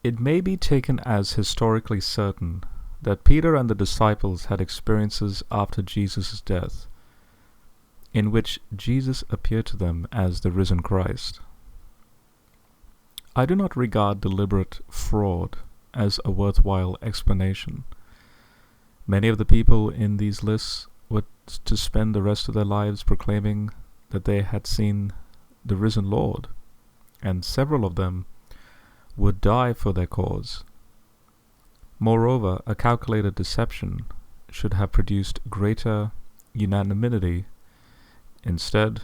It may be taken as historically certain that Peter and the disciples had experiences after Jesus' death in which Jesus appeared to them as the risen Christ. I do not regard deliberate fraud as a worthwhile explanation. Many of the people in these lists were to spend the rest of their lives proclaiming that they had seen the risen Lord, and several of them would die for their cause. Moreover, a calculated deception should have produced greater unanimity. Instead,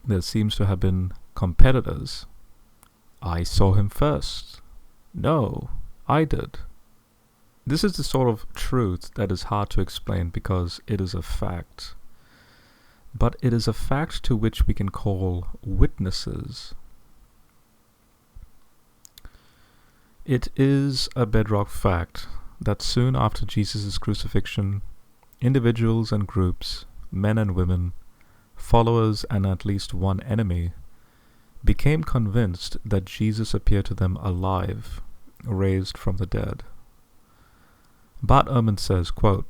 there seems to have been competitors. I saw him first. No, I did. This is the sort of truth that is hard to explain because it is a fact. But it is a fact to which we can call witnesses. It is a bedrock fact that soon after Jesus' crucifixion, individuals and groups, men and women, followers and at least one enemy, became convinced that Jesus appeared to them alive, raised from the dead. Bart Ehrman says, quote,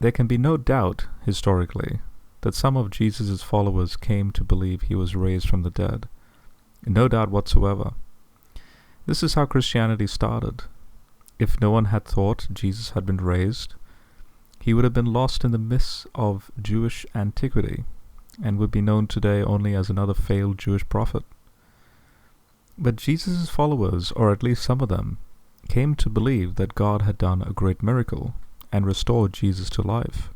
"There can be no doubt, historically, that some of Jesus' followers came to believe he was raised from the dead. No doubt whatsoever. This is how Christianity started. If no one had thought Jesus had been raised, he would have been lost in the mists of Jewish antiquity and would be known today only as another failed Jewish prophet. But Jesus' followers, or at least some of them, came to believe that God had done a great miracle and restored Jesus to life.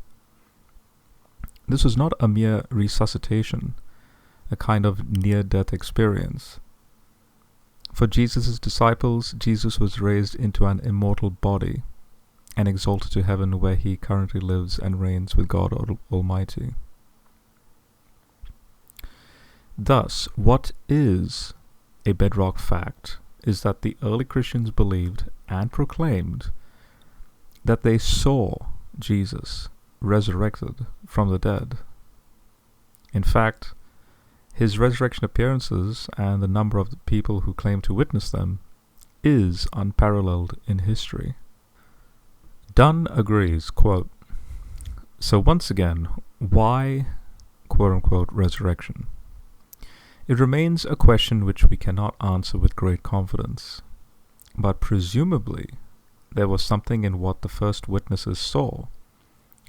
This was not a mere resuscitation, a kind of near-death experience. For Jesus' disciples, Jesus was raised into an immortal body and exalted to heaven, where he currently lives and reigns with God Almighty. Thus, what is a bedrock fact is that the early Christians believed and proclaimed that they saw Jesus resurrected from the dead. In fact, his resurrection appearances and the number of the people who claim to witness them is unparalleled in history. Dunn agrees, quote, "So once again, why, quote-unquote, resurrection? It remains a question which we cannot answer with great confidence, but presumably there was something in what the first witnesses saw,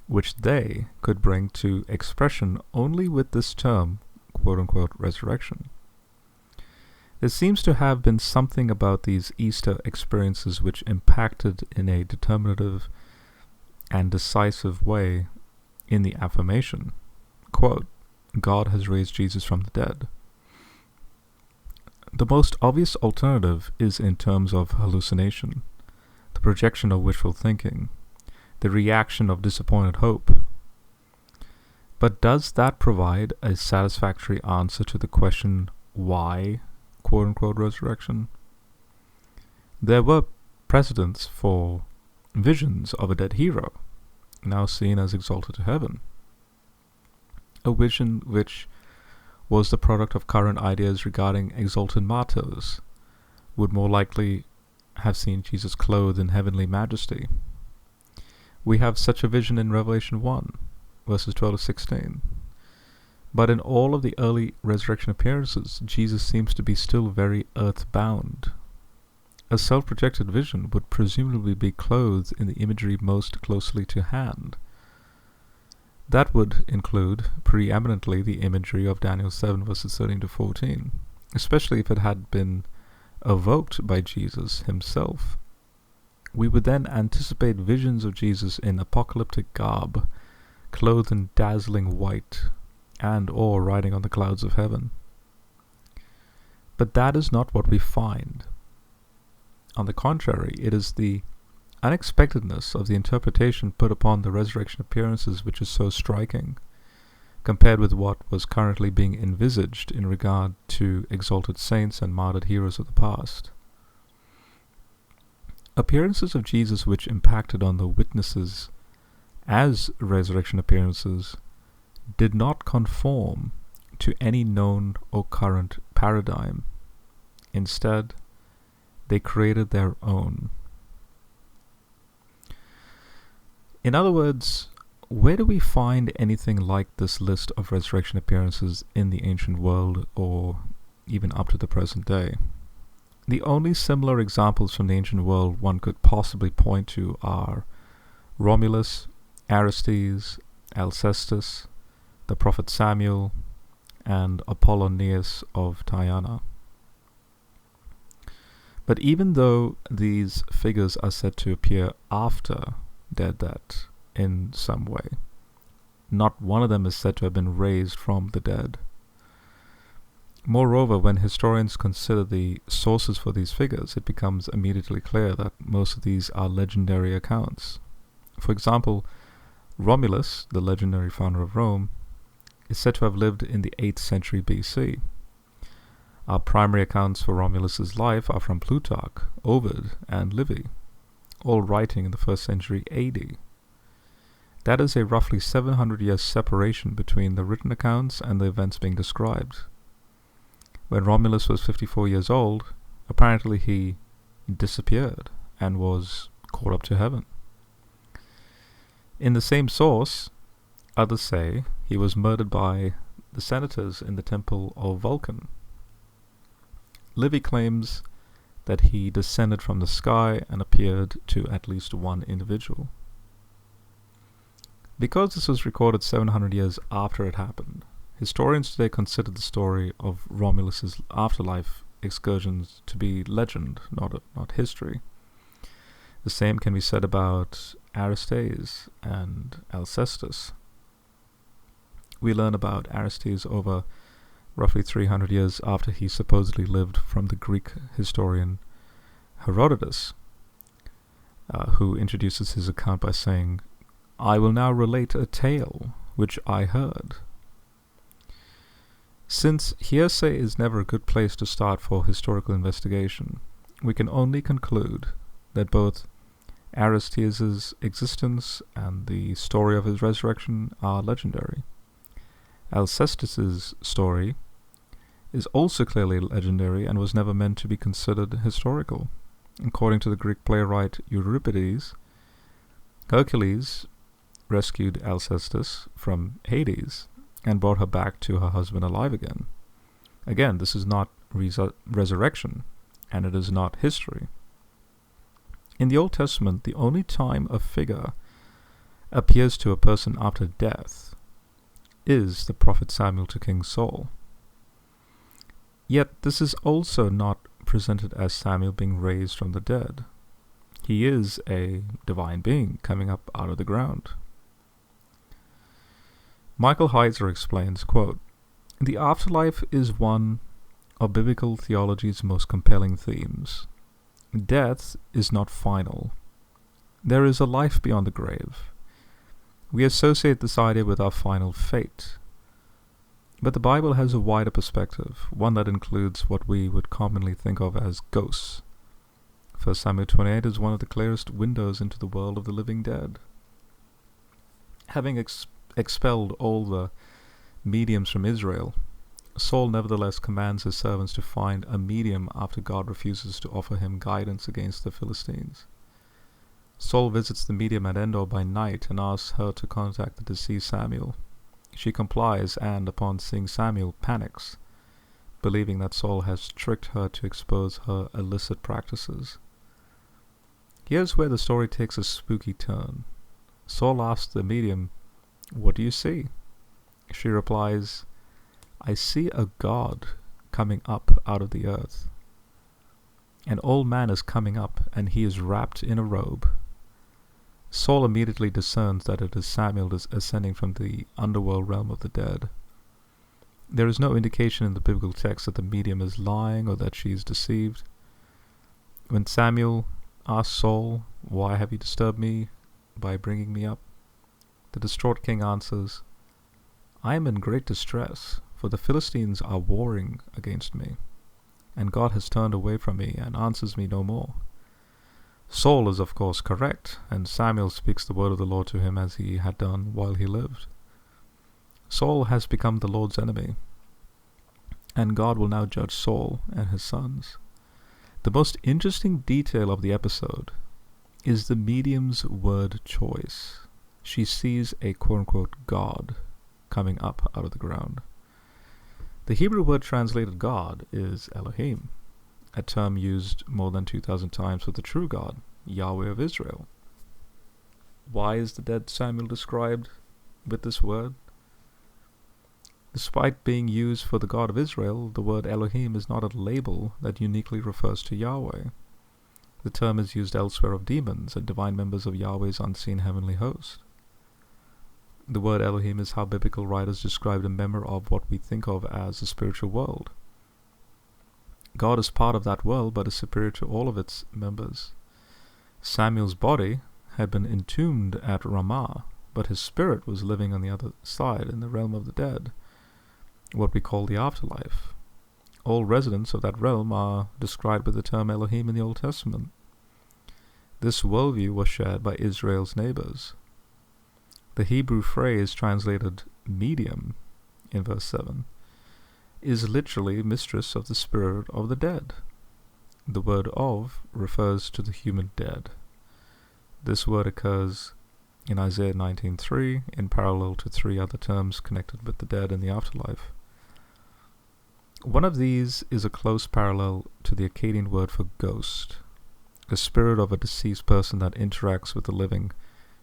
which they could bring to expression only with this term, quote-unquote, resurrection. There seems to have been something about these Easter experiences which impacted in a determinative and decisive way in the affirmation, quote, God has raised Jesus from the dead. The most obvious alternative is in terms of hallucination, the projection of wishful thinking, the reaction of disappointed hope. But does that provide a satisfactory answer to the question, why, quote-unquote, resurrection? There were precedents for visions of a dead hero, now seen as exalted to heaven. A vision which was the product of current ideas regarding exalted martyrs would more likely have seen Jesus clothed in heavenly majesty. We have such a vision in Revelation 1, verses 12 to 16. But in all of the early resurrection appearances, Jesus seems to be still very earthbound. A self-projected vision would presumably be clothed in the imagery most closely to hand. That would include preeminently the imagery of Daniel 7 verses 13 to 14, especially if it had been evoked by Jesus himself. We would then anticipate visions of Jesus in apocalyptic garb, clothed in dazzling white, and or riding on the clouds of heaven. But that is not what we find. On the contrary, it is the unexpectedness of the interpretation put upon the resurrection appearances which is so striking, compared with what was currently being envisaged in regard to exalted saints and martyred heroes of the past. Appearances of Jesus which impacted on the witnesses as resurrection appearances did not conform to any known or current paradigm. Instead, They created their own. In other words, where do we find anything like this list of resurrection appearances in the ancient world, or even up to the present day? The only similar examples from the ancient world one could possibly point to are Romulus, Aristes, Alcestis, the prophet Samuel, and Apollonius of Tayana. But even though these figures are said to appear after their death in some way, not one of them is said to have been raised from the dead. Moreover, when historians consider the sources for these figures, it becomes immediately clear that most of these are legendary accounts. For example, Romulus, the legendary founder of Rome, is said to have lived in the 8th century BC. Our primary accounts for Romulus's life are from Plutarch, Ovid, and Livy, all writing in the 1st century AD. That is a roughly 700 year separation between the written accounts and the events being described. When Romulus was 54 years old, apparently he disappeared and was caught up to heaven. In the same source, others say he was murdered by the senators in the temple of Vulcan. Livy claims that he descended from the sky and appeared to at least one individual. Because this was recorded 700 years after it happened, historians today consider the story of Romulus's afterlife excursions to be legend, not history. The same can be said about Aristes and Alcestis. We learn about Aristes over roughly 300 years after he supposedly lived from the Greek historian Herodotus, who introduces his account by saying, "I will now relate a tale which I heard." Since hearsay is never a good place to start for historical investigation, we can only conclude that both Aristes' existence and the story of his resurrection are legendary. Alcestis' story is also clearly legendary and was never meant to be considered historical. According to the Greek playwright Euripides, Hercules rescued Alcestis from Hades and brought her back to her husband alive again. Again, this is not resurrection, and it is not history. In the Old Testament, the only time a figure appears to a person after death is the prophet Samuel to King Saul. Yet this is also not presented as Samuel being raised from the dead. He is a divine being coming up out of the ground. Michael Heiser explains, quote, "The afterlife is one of biblical theology's most compelling themes. Death is not final. There is a life beyond the grave. We associate this idea with our final fate. But the Bible has a wider perspective, one that includes what we would commonly think of as ghosts. 1 Samuel 28 is one of the clearest windows into the world of the living dead. Having expelled all the mediums from Israel, Saul nevertheless commands his servants to find a medium after God refuses to offer him guidance against the Philistines. Saul visits the medium at Endor by night and asks her to contact the deceased Samuel. She complies and, upon seeing Samuel, panics, believing that Saul has tricked her to expose her illicit practices. Here's where the story takes a spooky turn. Saul asks the medium, "What do you see?" She replies, "I see a god coming up out of the earth. An old man is coming up, and he is wrapped in a robe." Saul immediately discerns that it is Samuel ascending from the underworld realm of the dead. There is no indication in the biblical text that the medium is lying or that she is deceived. When Samuel asks Saul, "Why have you disturbed me by bringing me up?" the distraught king answers, "I am in great distress, for the Philistines are warring against me, and God has turned away from me and answers me no more." Saul is of course correct, and Samuel speaks the word of the Lord to him as he had done while he lived. Saul has become the Lord's enemy, and God will now judge Saul and his sons. The most interesting detail of the episode is the medium's word choice. She sees a quote-unquote God coming up out of the ground. The Hebrew word translated God is Elohim, a term used more than 2,000 times for the true God, Yahweh of Israel. Why is the dead Samuel described with this word? Despite being used for the God of Israel, the word Elohim is not a label that uniquely refers to Yahweh. The term is used elsewhere of demons and divine members of Yahweh's unseen heavenly host. The word Elohim is how biblical writers described a member of what we think of as the spiritual world. God is part of that world, but is superior to all of its members. Samuel's body had been entombed at Ramah, but his spirit was living on the other side in the realm of the dead, what we call the afterlife. All residents of that realm are described with the term Elohim in the Old Testament. This worldview was shared by Israel's neighbors. The Hebrew phrase translated medium in verse 7 is literally mistress of the spirit of the dead. The word of refers to the human dead. This word occurs in Isaiah 19:3 in parallel to 3 other terms connected with the dead in the afterlife. One of these is a close parallel to the Akkadian word for ghost, the spirit of a deceased person that interacts with the living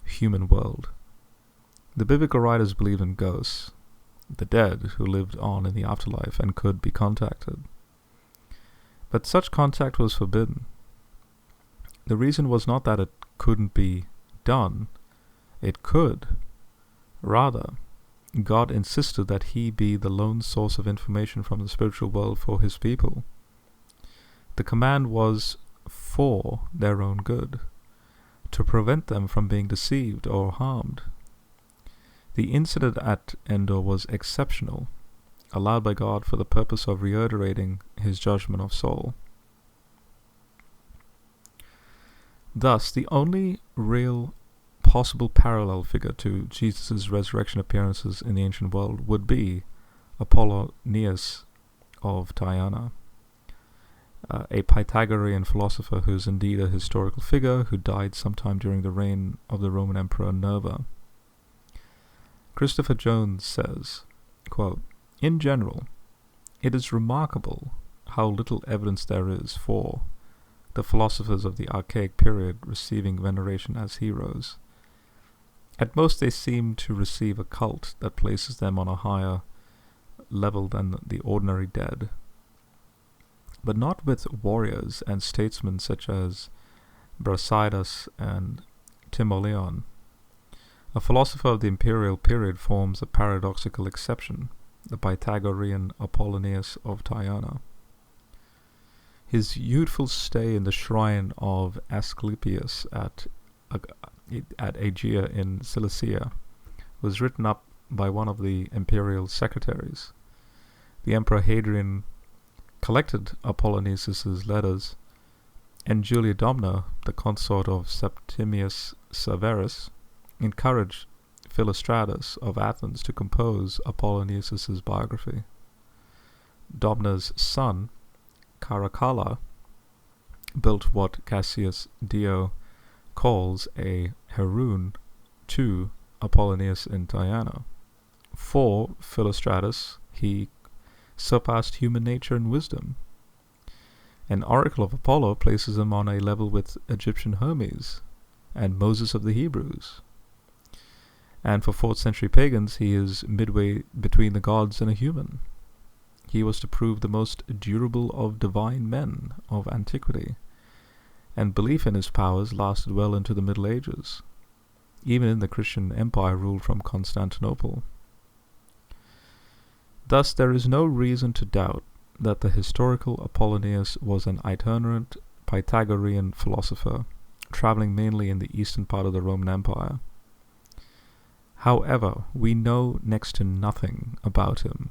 human world. The biblical writers believed in ghosts, the dead who lived on in the afterlife and could be contacted. But such contact was forbidden. The reason was not that it couldn't be done. It could. Rather, God insisted that he be the lone source of information from the spiritual world for his people. The command was for their own good, to prevent them from being deceived or harmed. The incident at Endor was exceptional, allowed by God for the purpose of reiterating his judgment of Saul. Thus, the only real possible parallel figure to Jesus' resurrection appearances in the ancient world would be Apollonius of Tayana, a Pythagorean philosopher who is indeed a historical figure who died sometime during the reign of the Roman Emperor Nerva. Christopher Jones says, quote, "In general, it is remarkable how little evidence there is for the philosophers of the archaic period receiving veneration as heroes. At most they seem to receive a cult that places them on a higher level than the ordinary dead, but not with warriors and statesmen such as Brasidas and Timoleon. A philosopher of the imperial period forms a paradoxical exception, the Pythagorean Apollonius of Tayana. His youthful stay in the shrine of Asclepius at Aegea in Cilicia was written up by one of the imperial secretaries. The Emperor Hadrian collected Apollonius's letters, and Julia Domna, the consort of Septimius Severus, encouraged Philostratus of Athens to compose Apollonius's biography. Domna's son, Caracalla, built what Cassius Dio calls a heroon to Apollonius in Tayana. For Philostratus, he surpassed human nature and wisdom. An oracle of Apollo places him on a level with Egyptian Hermes and Moses of the Hebrews. And for 4th century pagans, he is midway between the gods and a human. He was to prove the most durable of divine men of antiquity, and belief in his powers lasted well into the Middle Ages, even in the Christian empire ruled from Constantinople. Thus, there is no reason to doubt that the historical Apollonius was an itinerant Pythagorean philosopher, traveling mainly in the eastern part of the Roman Empire. However, we know next to nothing about him,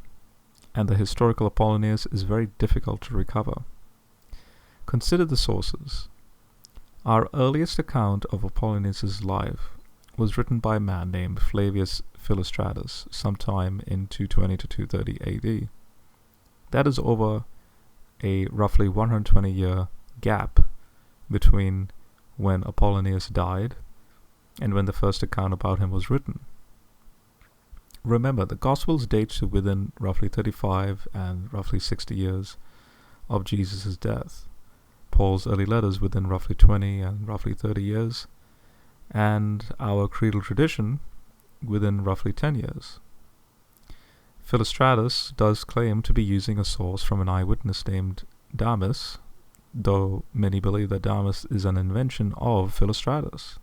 and the historical Apollonius is very difficult to recover. Consider the sources. Our earliest account of Apollonius's life was written by a man named Flavius Philostratus sometime in 220 to 230 AD. That is over a roughly 120-year gap between when Apollonius died and when the first account about him was written. Remember, the Gospels date to within roughly 35 and roughly 60 years of Jesus' death. Paul's early letters within roughly 20 and roughly 30 years, and our creedal tradition within roughly 10 years. Philostratus does claim to be using a source from an eyewitness named Damis, though many believe that Damis is an invention of Philostratus.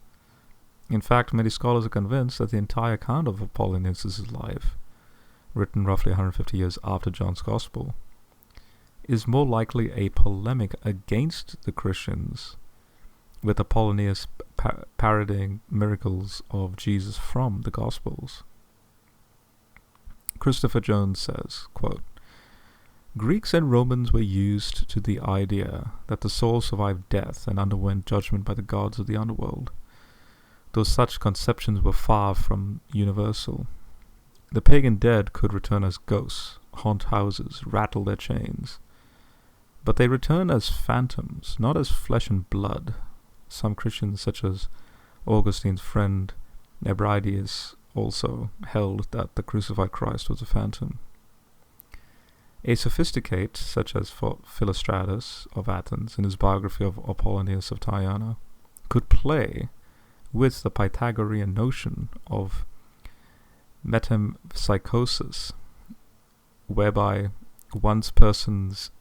In fact, many scholars are convinced that the entire account of Apollonius' life, written roughly 150 years after John's Gospel, is more likely a polemic against the Christians, with Apollonius parodying miracles of Jesus from the Gospels. Christopher Jones says, quote, Greeks and Romans were used to the idea that the soul survived death and underwent judgment by the gods of the underworld, though such conceptions were far from universal. The pagan dead could return as ghosts, haunt houses, rattle their chains, but they return as phantoms, not as flesh and blood. Some Christians, such as Augustine's friend Nebridius, also held that the crucified Christ was a phantom. A sophisticate, such as Philostratus of Athens in his biography of Apollonius of Tayana, could play with the Pythagorean notion of metempsychosis, whereby one person's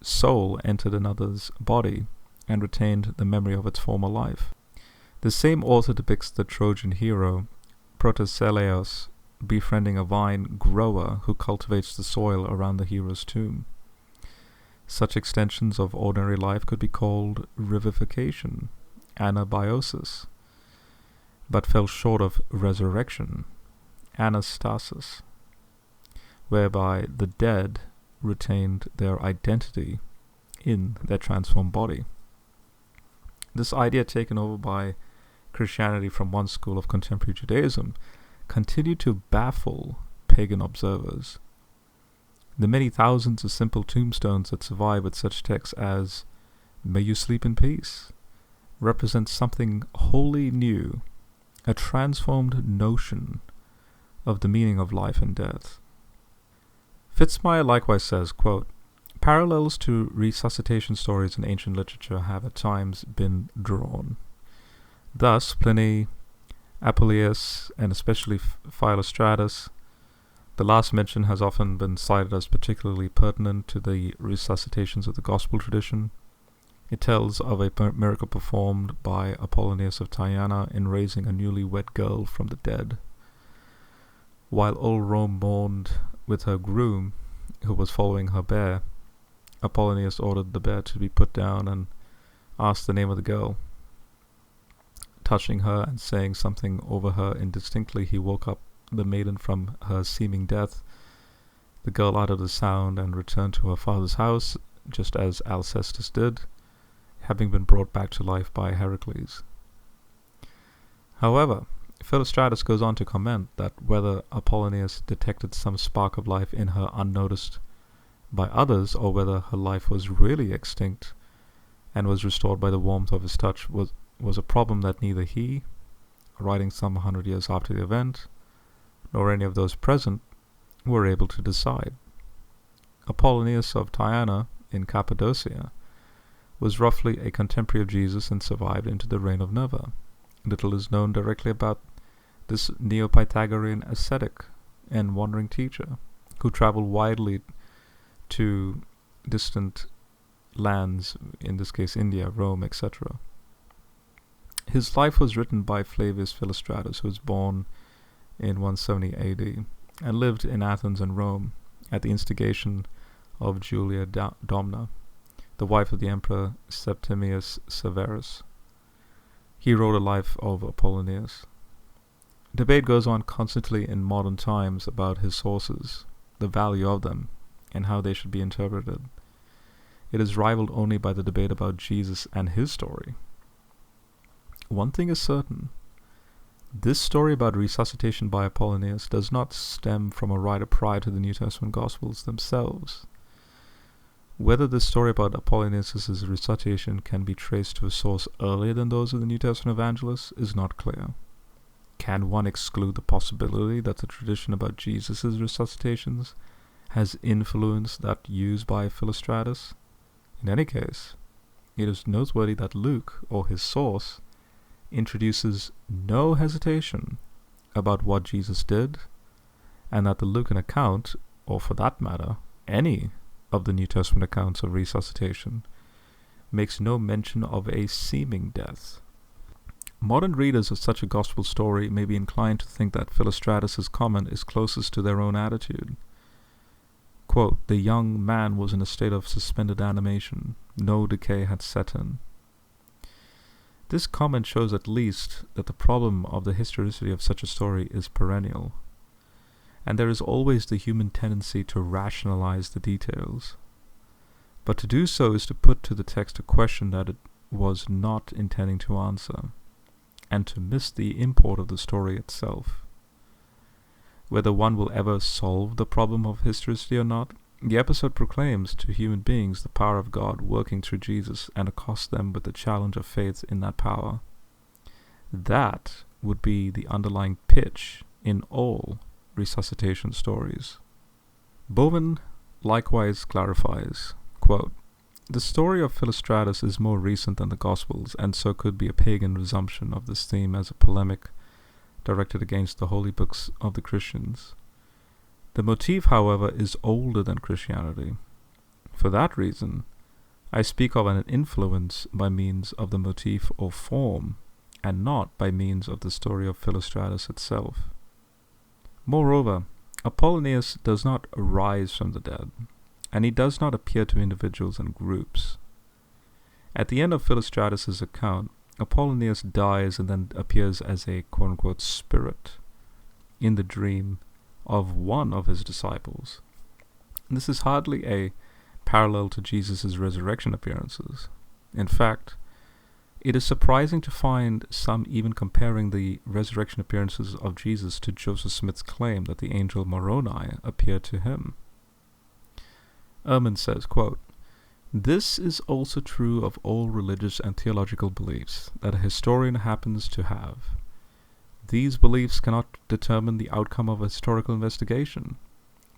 soul entered another's body and retained the memory of its former life. The same author depicts the Trojan hero Protesilaus befriending a vine grower who cultivates the soil around the hero's tomb. Such extensions of ordinary life could be called revivification, anabiosis, but fell short of resurrection, anastasis, whereby the dead retained their identity in their transformed body. This idea, taken over by Christianity from one school of contemporary Judaism, continued to baffle pagan observers. The many thousands of simple tombstones that survive with such texts as "May you sleep in peace" represent something wholly new, a transformed notion of the meaning of life and death. Fitzmyer likewise says, quote, Parallels to resuscitation stories in ancient literature have at times been drawn. Thus, Pliny, Apuleius, and especially Philostratus, the last mentioned, has often been cited as particularly pertinent to the resuscitations of the Gospel tradition. It tells of a miracle performed by Apollonius of Tayana in raising a newly-wed girl from the dead. While all Rome mourned with her groom, who was following her bear, Apollonius ordered the bear to be put down and asked the name of the girl. Touching her and saying something over her indistinctly, he woke up the maiden from her seeming death. The girl uttered a sound and returned to her father's house, just as Alcestis did, having been brought back to life by Heracles. However, Philostratus goes on to comment that whether Apollonius detected some spark of life in her unnoticed by others, or whether her life was really extinct and was restored by the warmth of his touch, was a problem that neither he, writing some 100 years after the event, nor any of those present were able to decide. Apollonius of Tayana in Cappadocia was roughly a contemporary of Jesus and survived into the reign of Nerva. Little is known directly about this Neo-Pythagorean ascetic and wandering teacher who traveled widely to distant lands, in this case India, Rome, etc. His life was written by Flavius Philostratus, who was born in 170 AD and lived in Athens and Rome at the instigation of Julia Domna, the wife of the emperor Septimius Severus. He wrote a life of Apollonius. Debate goes on constantly in modern times about his sources, the value of them, and how they should be interpreted. It is rivaled only by the debate about Jesus and his story. One thing is certain. This story about resuscitation by Apollonius does not stem from a writer prior to the New Testament Gospels themselves. Whether the story about Apollonius' resuscitation can be traced to a source earlier than those of the New Testament evangelists is not clear. Can one exclude the possibility that the tradition about Jesus' resuscitations has influenced that used by Philostratus? In any case, it is noteworthy that Luke, or his source, introduces no hesitation about what Jesus did, and that the Lucan account, or for that matter, any of the New Testament accounts of resuscitation, makes no mention of a seeming death. Modern readers of such a gospel story may be inclined to think that Philostratus' comment is closest to their own attitude. Quote, "The young man was in a state of suspended animation. No decay had set in." This comment shows at least that the problem of the historicity of such a story is perennial, and there is always the human tendency to rationalize the details. But to do so is to put to the text a question that it was not intending to answer, and to miss the import of the story itself. Whether one will ever solve the problem of historicity or not, the episode proclaims to human beings the power of God working through Jesus and accosts them with the challenge of faith in that power. That would be the underlying pitch in all resuscitation stories. Bowen likewise clarifies, quote, "The story of Philostratus is more recent than the Gospels, and so could be a pagan resumption of this theme as a polemic directed against the holy books of the Christians. The motif, however, is older than Christianity. For that reason, I speak of an influence by means of the motif or form, and not by means of the story of Philostratus itself. Moreover, Apollonius does not arise from the dead, and he does not appear to individuals and groups. At the end of Philostratus' account, Apollonius dies and then appears as a quote-unquote spirit in the dream of one of his disciples. This is hardly a parallel to Jesus' resurrection appearances. In fact, it is surprising to find some even comparing the resurrection appearances of Jesus to Joseph Smith's claim that the angel Moroni appeared to him. Ehrman says, quote, "This is also true of all religious and theological beliefs that a historian happens to have. These beliefs cannot determine the outcome of a historical investigation,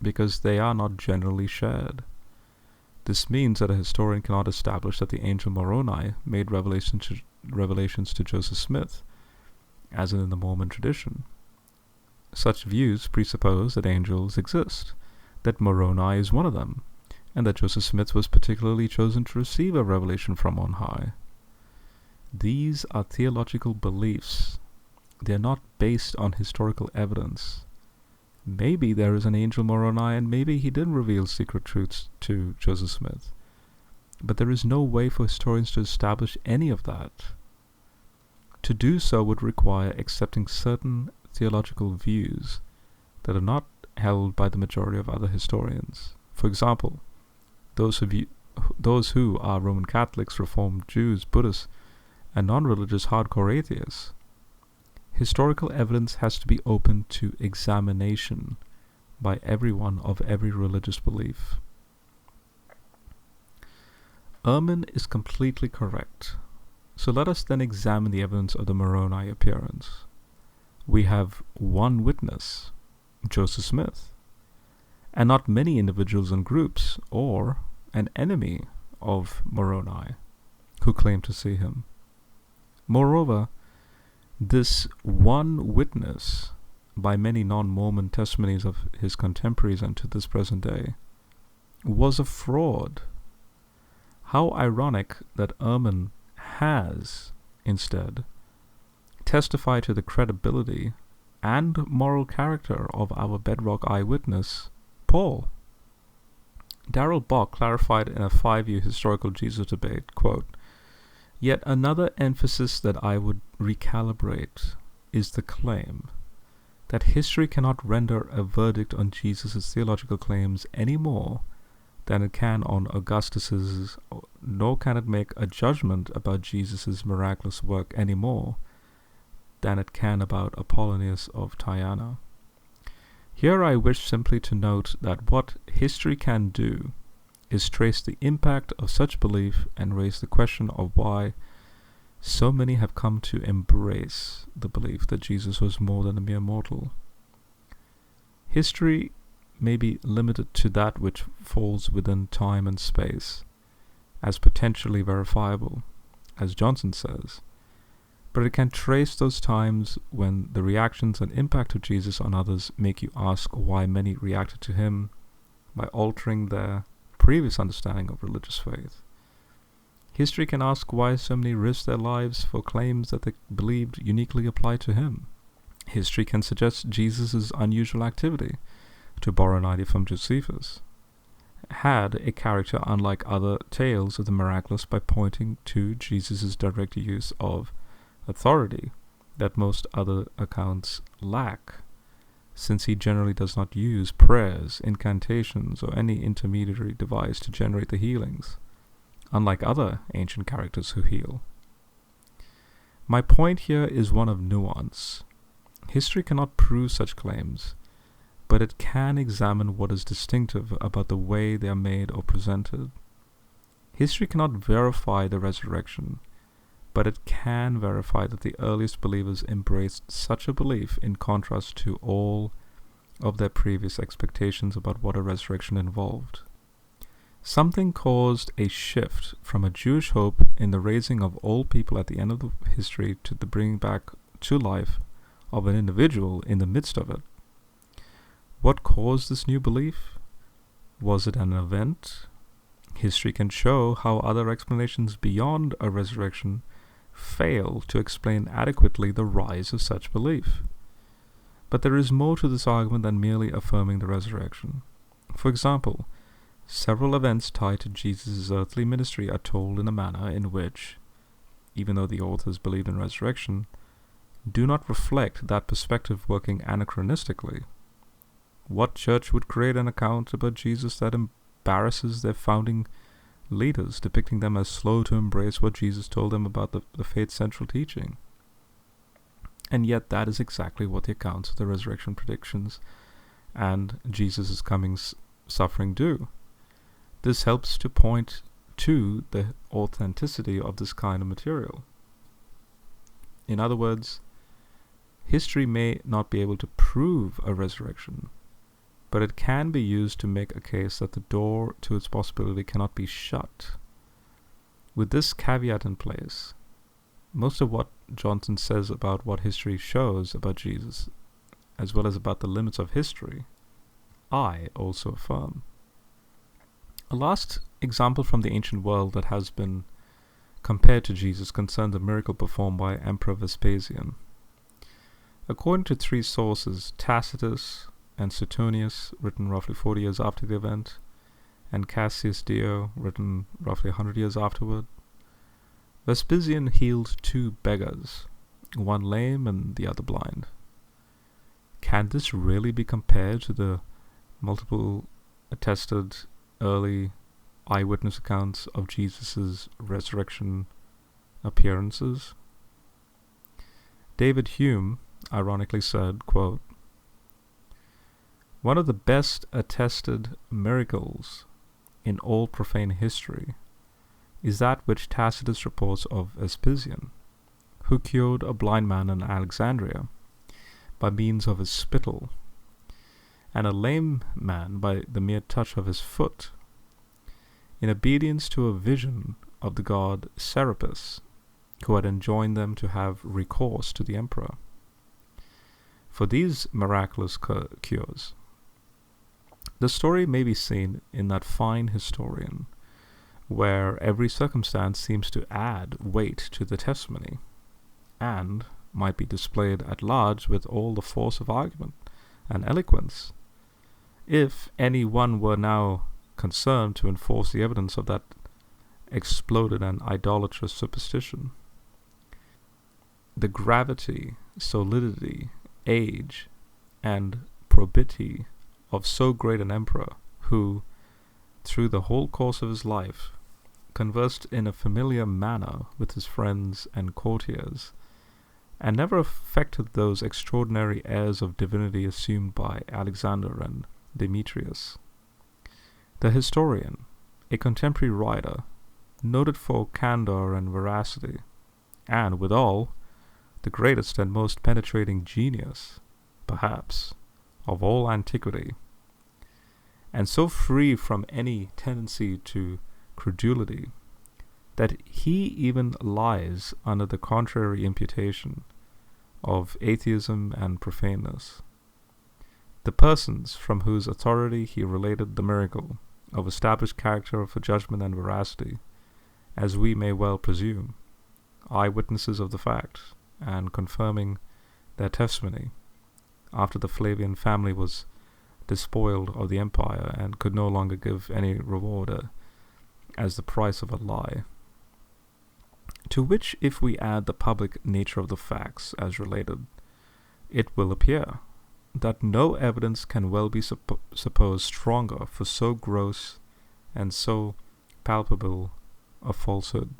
because they are not generally shared. This means that a historian cannot establish that the angel Moroni made revelations to Joseph Smith, as in the Mormon tradition. Such views presuppose that angels exist, that Moroni is one of them, and that Joseph Smith was particularly chosen to receive a revelation from on high. These are theological beliefs. They are not based on historical evidence. Maybe there is an angel Moroni, and maybe he did reveal secret truths to Joseph Smith. But there is no way for historians to establish any of that. To do so would require accepting certain theological views that are not held by the majority of other historians. For example, those who are Roman Catholics, Reformed Jews, Buddhists, and non-religious hardcore atheists. Historical evidence has to be open to examination by everyone of every religious belief. Ehrman is completely correct. So let us then examine the evidence of the Moroni appearance. We have one witness, Joseph Smith, and not many individuals and groups, or an enemy of Moroni, who claim to see him. Moreover, this one witness, by many non-Mormon testimonies of his contemporaries and to this present day, was a fraud. How ironic that Ehrman has, instead, testified to the credibility and moral character of our bedrock eyewitness, Paul. Darrell Bock clarified in a 5-view historical Jesus debate, quote, "Yet another emphasis that I would recalibrate is the claim that history cannot render a verdict on Jesus' theological claims any more than it can on Augustus's, nor can it make a judgment about Jesus' miraculous work any more than it can about Apollonius of Tayana. Here I wish simply to note that what history can do is trace the impact of such belief and raise the question of why so many have come to embrace the belief that Jesus was more than a mere mortal. History may be limited to that which falls within time and space, as potentially verifiable, as Johnson says, but it can trace those times when the reactions and impact of Jesus on others make you ask why many reacted to him by altering their previous understanding of religious faith. History can ask why so many risked their lives for claims that they believed uniquely applied to him. History can suggest Jesus' unusual activity, to borrow an idea from Josephus, had a character unlike other tales of the miraculous by pointing to Jesus' direct use of authority that most other accounts lack, since he generally does not use prayers, incantations, or any intermediary device to generate the healings, unlike other ancient characters who heal. My point here is one of nuance. History cannot prove such claims, but it can examine what is distinctive about the way they are made or presented. History cannot verify the resurrection, but it can verify that the earliest believers embraced such a belief in contrast to all of their previous expectations about what a resurrection involved. Something caused a shift from a Jewish hope in the raising of all people at the end of the history to the bringing back to life of an individual in the midst of it. What caused this new belief? Was it an event? History can show how other explanations beyond a resurrection fail to explain adequately the rise of such belief. But there is more to this argument than merely affirming the resurrection. For example, several events tied to Jesus' earthly ministry are told in a manner in which, even though the authors believed in resurrection, do not reflect that perspective working anachronistically. What church would create an account about Jesus that embarrasses their founding leaders, depicting them as slow to embrace what Jesus told them about the faith's central teaching? And yet that is exactly what the accounts of the resurrection predictions and Jesus' coming suffering do. This helps to point to the authenticity of this kind of material. In other words, history may not be able to prove a resurrection, but it can be used to make a case that the door to its possibility cannot be shut. With this caveat in place, most of what Johnson says about what history shows about Jesus, as well as about the limits of history, I also affirm. A last example from the ancient world that has been compared to Jesus concerns a miracle performed by Emperor Vespasian. According to three sources, Tacitus and Suetonius, written roughly 40 years after the event, and Cassius Dio, written roughly 100 years afterward, Vespasian healed two beggars, one lame and the other blind. Can this really be compared to the multiple attested early eyewitness accounts of Jesus' resurrection appearances? David Hume ironically said, quote, "One of the best attested miracles in all profane history is that which Tacitus reports of Vespasian, who cured a blind man in Alexandria by means of his spittle, and a lame man by the mere touch of his foot, in obedience to a vision of the god Serapis, who had enjoined them to have recourse to the emperor for these miraculous cures." The story may be seen in that fine historian, where every circumstance seems to add weight to the testimony, and might be displayed at large with all the force of argument and eloquence, if any one were now concerned to enforce the evidence of that exploded and idolatrous superstition. The gravity, solidity, age, and probity of so great an emperor, who, through the whole course of his life, conversed in a familiar manner with his friends and courtiers, and never affected those extraordinary airs of divinity assumed by Alexander and Demetrius. The historian, a contemporary writer, noted for candor and veracity, and withal, the greatest and most penetrating genius, perhaps, of all antiquity, and so free from any tendency to credulity, that he even lies under the contrary imputation of atheism and profaneness. The persons from whose authority he related the miracle, of established character for judgment and veracity, as we may well presume, eyewitnesses of the fact, and confirming their testimony, after the Flavian family was despoiled of the empire and could no longer give any reward as the price of a lie. To which, if we add the public nature of the facts as related, it will appear that no evidence can well be supposed stronger for so gross and so palpable a falsehood.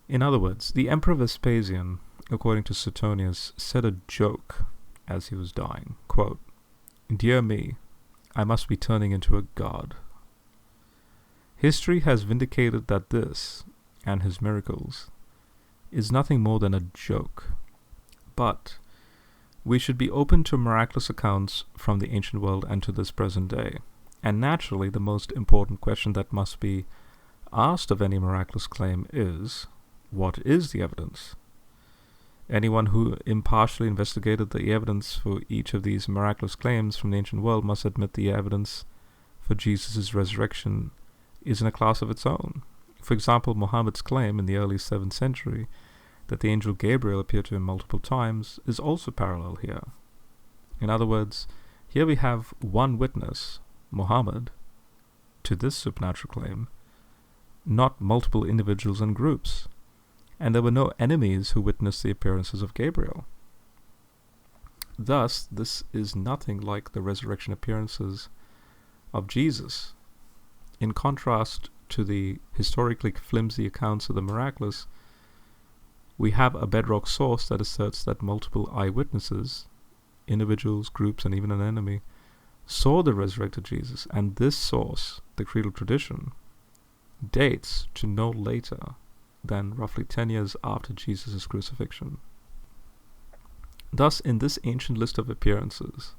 In other words, the Emperor Vespasian, according to Suetonius, said a joke as he was dying, quote, "Dear me, I must be turning into a god." History has vindicated that this, and his miracles, is nothing more than a joke. But we should be open to miraculous accounts from the ancient world and to this present day. And naturally, the most important question that must be asked of any miraculous claim is, what is the evidence? Anyone who impartially investigated the evidence for each of these miraculous claims from the ancient world must admit the evidence for Jesus' resurrection is in a class of its own. For example, Muhammad's claim in the early 7th century that the angel Gabriel appeared to him multiple times is also parallel here. In other words, here we have one witness, Muhammad, to this supernatural claim, not multiple individuals and groups, and there were no enemies who witnessed the appearances of Gabriel. Thus, this is nothing like the resurrection appearances of Jesus. In contrast to the historically flimsy accounts of the miraculous, we have a bedrock source that asserts that multiple eyewitnesses, individuals, groups, and even an enemy, saw the resurrected Jesus, and this source, the creedal tradition, dates to no later than roughly 10 years after Jesus' crucifixion. Thus, in this ancient list of appearances,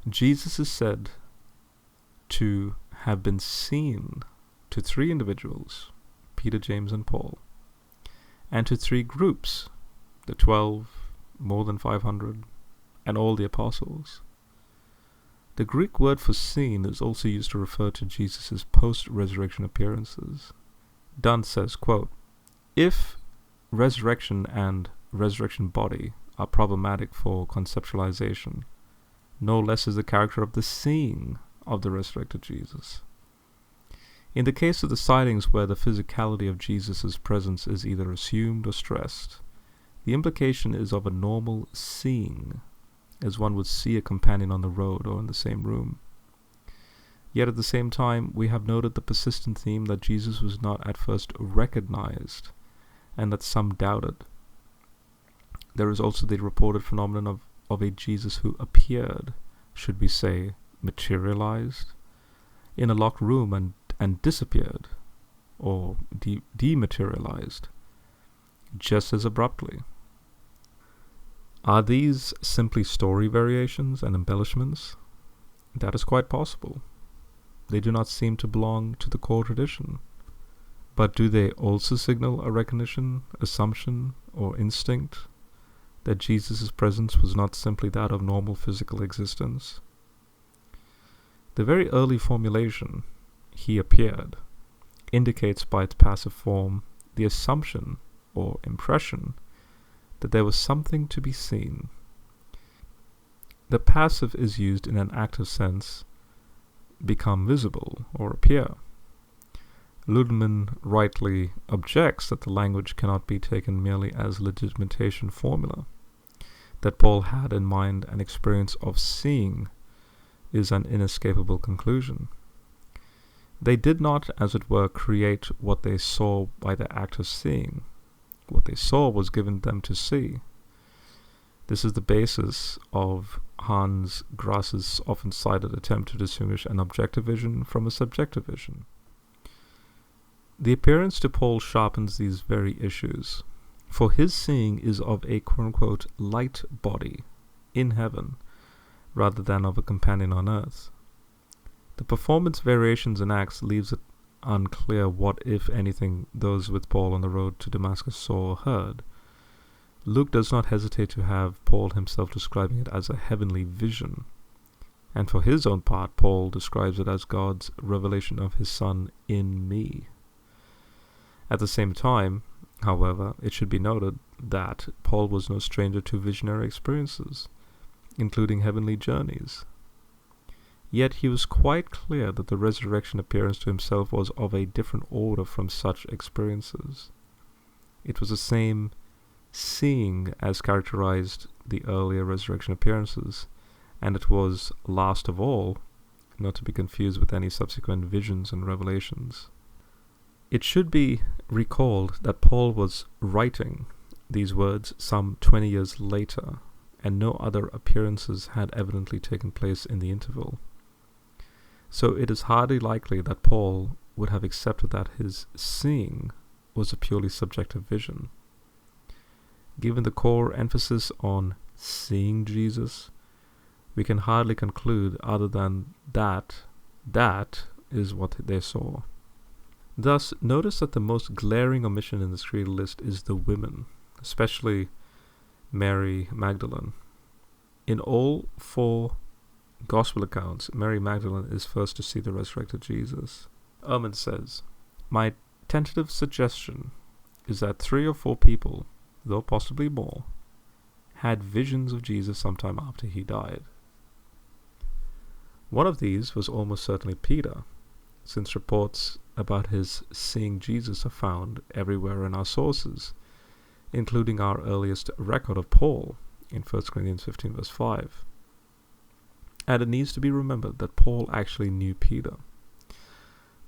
Jesus is said to have been seen to 3 individuals, Peter, James, and Paul, and to 3 groups, the 12, more than 500, and all the apostles. The Greek word for seen is also used to refer to Jesus' post-resurrection appearances. Dunn says, quote, "If resurrection and resurrection body are problematic for conceptualization, no less is the character of the seeing of the resurrected Jesus. In the case of the sightings where the physicality of Jesus' presence is either assumed or stressed, the implication is of a normal seeing, as one would see a companion on the road or in the same room. Yet at the same time, we have noted the persistent theme that Jesus was not at first recognized, and that some doubted. There is also the reported phenomenon of a Jesus who appeared, should we say, materialized, in a locked room and disappeared, or dematerialized, just as abruptly. Are these simply story variations and embellishments? That is quite possible. They do not seem to belong to the core tradition. But do they also signal a recognition, assumption, or instinct that Jesus' presence was not simply that of normal physical existence? The very early formulation, "he appeared," indicates by its passive form the assumption or impression that there was something to be seen. The passive is used in an active sense, become visible or appear. Ludemann rightly objects that the language cannot be taken merely as legitimation formula. That Paul had in mind an experience of seeing is an inescapable conclusion. They did not, as it were, create what they saw by the act of seeing. What they saw was given them to see. This is the basis of Hans Grass's often cited attempt to distinguish an objective vision from a subjective vision. The appearance to Paul sharpens these very issues, for his seeing is of a quote-unquote light body in heaven, rather than of a companion on earth. The performance variations in Acts leaves it unclear what, if anything, those with Paul on the road to Damascus saw or heard. Luke does not hesitate to have Paul himself describing it as a heavenly vision, and for his own part, Paul describes it as God's revelation of his Son in me. At the same time, however, it should be noted that Paul was no stranger to visionary experiences, including heavenly journeys. Yet he was quite clear that the resurrection appearance to himself was of a different order from such experiences. It was the same seeing as characterized the earlier resurrection appearances, and it was, last of all, not to be confused with any subsequent visions and revelations. It should be recalled that Paul was writing these words some 20 years later, and no other appearances had evidently taken place in the interval. So it is hardly likely that Paul would have accepted that his seeing was a purely subjective vision. Given the core emphasis on seeing Jesus, we can hardly conclude other than that is what they saw. Thus, notice that the most glaring omission in this creedal list is the women, especially Mary Magdalene. In all four Gospel accounts, Mary Magdalene is first to see the resurrected Jesus. Ehrman says, "My tentative suggestion is that 3 or 4 people, though possibly more, had visions of Jesus sometime after he died. One of these was almost certainly Peter, since reports about his seeing Jesus are found everywhere in our sources, including our earliest record of Paul in 1 Corinthians 15 verse 5. And it needs to be remembered that Paul actually knew Peter.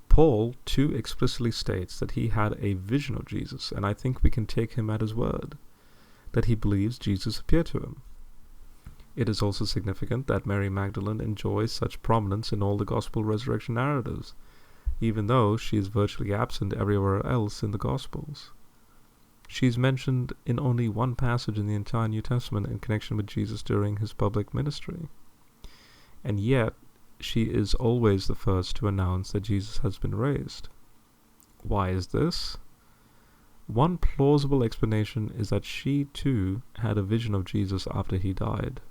Paul too explicitly states that he had a vision of Jesus, and I think we can take him at his word, that he believes Jesus appeared to him. It is also significant that Mary Magdalene enjoys such prominence in all the gospel resurrection narratives, even though she is virtually absent everywhere else in the Gospels. She is mentioned in only one passage in the entire New Testament in connection with Jesus during his public ministry. And yet, she is always the first to announce that Jesus has been raised. Why is this? One plausible explanation is that she too had a vision of Jesus after he died.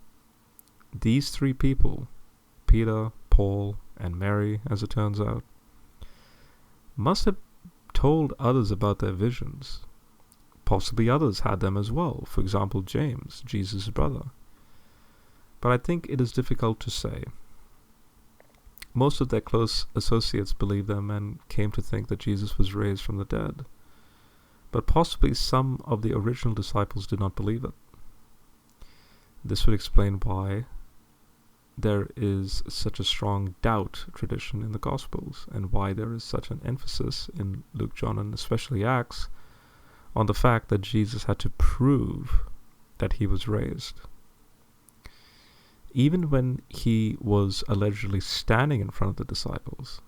These 3 people, Peter, Paul, and Mary, as it turns out, must have told others about their visions. Possibly others had them as well, for example James, Jesus' brother. But I think it is difficult to say. Most of their close associates believed them and came to think that Jesus was raised from the dead. But possibly some of the original disciples did not believe it. This would explain why there is such a strong doubt tradition in the Gospels, and why there is such an emphasis in Luke, John, and especially Acts on the fact that Jesus had to prove that he was raised. Even when he was allegedly standing in front of the disciples.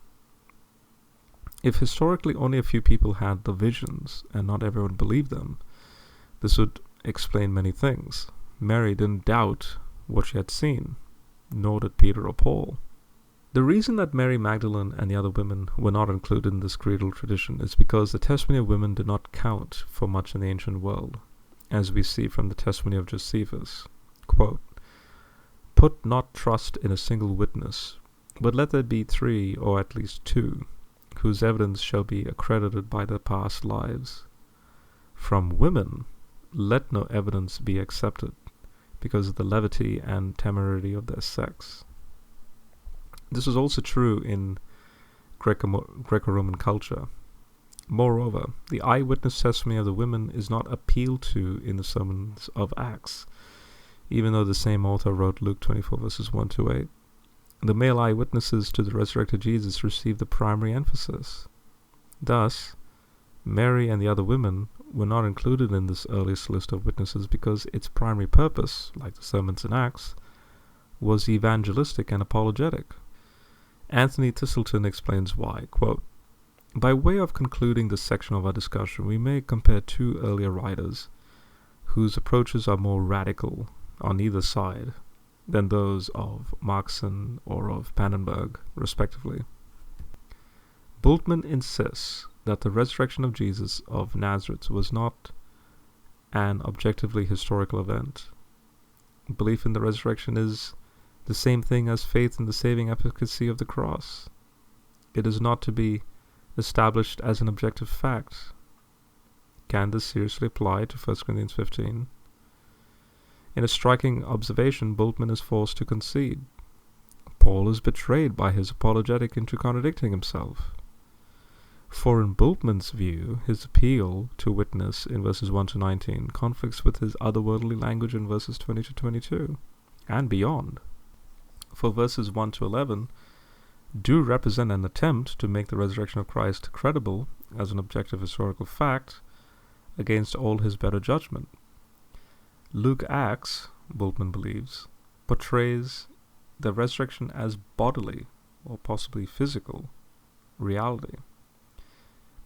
If historically only a few people had the visions and not everyone believed them, this would explain many things. Mary didn't doubt what she had seen, nor did Peter or Paul. The reason that Mary Magdalene and the other women were not included in this creedal tradition is because the testimony of women did not count for much in the ancient world, as we see from the testimony of Josephus. Quote, "Put not trust in a single witness, but let there be 3 or at least 2, whose evidence shall be accredited by their past lives. From women, let no evidence be accepted, because of the levity and temerity of their sex." This was also true in Greco-Roman culture. Moreover, the eyewitness testimony of the women is not appealed to in the sermons of Acts, even though the same author wrote Luke 24 verses 1 to 8. The male eyewitnesses to the resurrected Jesus received the primary emphasis. Thus, Mary and the other women were not included in this earliest list of witnesses because its primary purpose, like the sermons in Acts, was evangelistic and apologetic. Anthony Thistleton explains why, quote, "By way of concluding this section of our discussion, we may compare two earlier writers whose approaches are more radical on either side than those of Markson or of Pannenberg, respectively. Bultmann insists that the resurrection of Jesus of Nazareth was not an objectively historical event. Belief in the resurrection is the same thing as faith in the saving efficacy of the cross. It is not to be established as an objective fact. Can this seriously apply to 1 Corinthians 15? In a striking observation, Bultmann is forced to concede. Paul is betrayed by his apologetic into contradicting himself. For in Bultmann's view, his appeal to witness in verses 1 to 19 conflicts with his otherworldly language in verses 20 to 22, and beyond. For verses 1 to 11 do represent an attempt to make the resurrection of Christ credible as an objective historical fact against all his better judgment. Luke Acts, Bultmann believes, portrays the resurrection as bodily, or possibly physical, reality.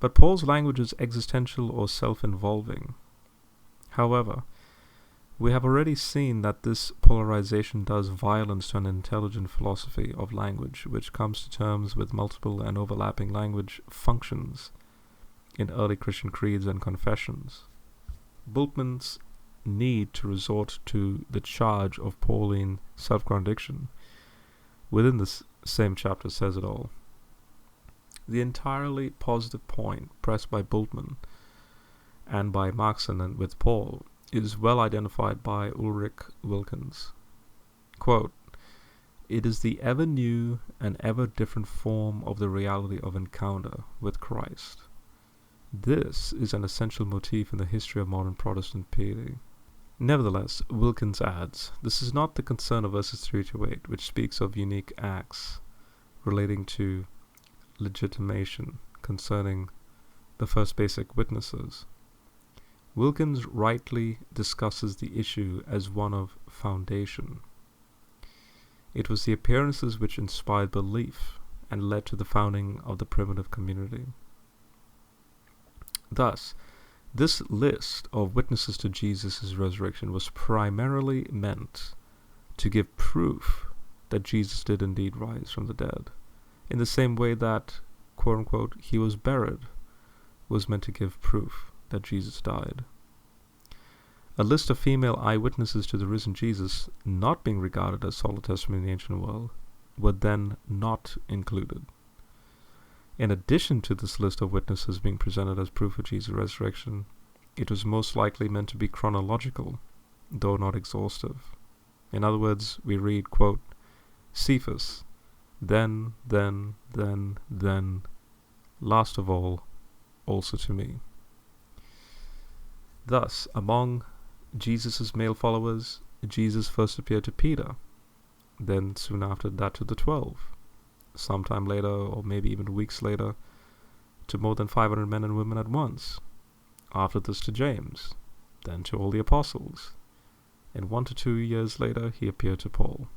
But Paul's language is existential or self-involving. However, we have already seen that this polarization does violence to an intelligent philosophy of language, which comes to terms with multiple and overlapping language functions in early Christian creeds and confessions. Bultmann's need to resort to the charge of Pauline self-contradiction within this same chapter says it all. The entirely positive point pressed by Bultmann and by Markson and with Paul is well identified by Ulrich Wilkins. Quote, "It is the ever new and ever different form of the reality of encounter with Christ. This is an essential motif in the history of modern Protestant piety." Nevertheless, Wilkins adds, this is not the concern of verses 3 to 8, which speaks of unique acts relating to legitimation concerning the first basic witnesses. Wilkins rightly discusses the issue as one of foundation. It was the appearances which inspired belief and led to the founding of the primitive community. Thus, this list of witnesses to Jesus' resurrection was primarily meant to give proof that Jesus did indeed rise from the dead, in the same way that, quote-unquote, he was buried was meant to give proof that Jesus died. A list of female eyewitnesses to the risen Jesus not being regarded as solid testimony in the ancient world were then not included. In addition to this list of witnesses being presented as proof of Jesus' resurrection, it was most likely meant to be chronological, though not exhaustive. In other words, we read, quote, Cephas, then, last of all, also to me. Thus, among Jesus' male followers, Jesus first appeared to Peter, then soon after that to the 12. Sometime later, or maybe even weeks later, to more than 500 men and women at once. After this to James, then to all the apostles. And 1 to 2 years later, he appeared to Paul.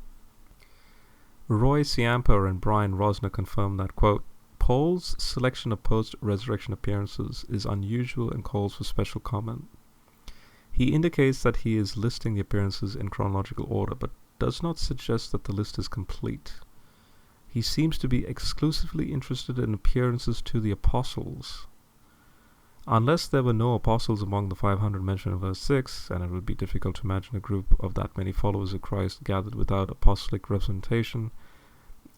Roy Ciampa and Brian Rosner confirmed that, quote, Paul's selection of post-resurrection appearances is unusual and calls for special comment. He indicates that he is listing the appearances in chronological order, but does not suggest that the list is complete. He seems to be exclusively interested in appearances to the apostles. Unless there were no apostles among the 500 mentioned in verse 6, and it would be difficult to imagine a group of that many followers of Christ gathered without apostolic representation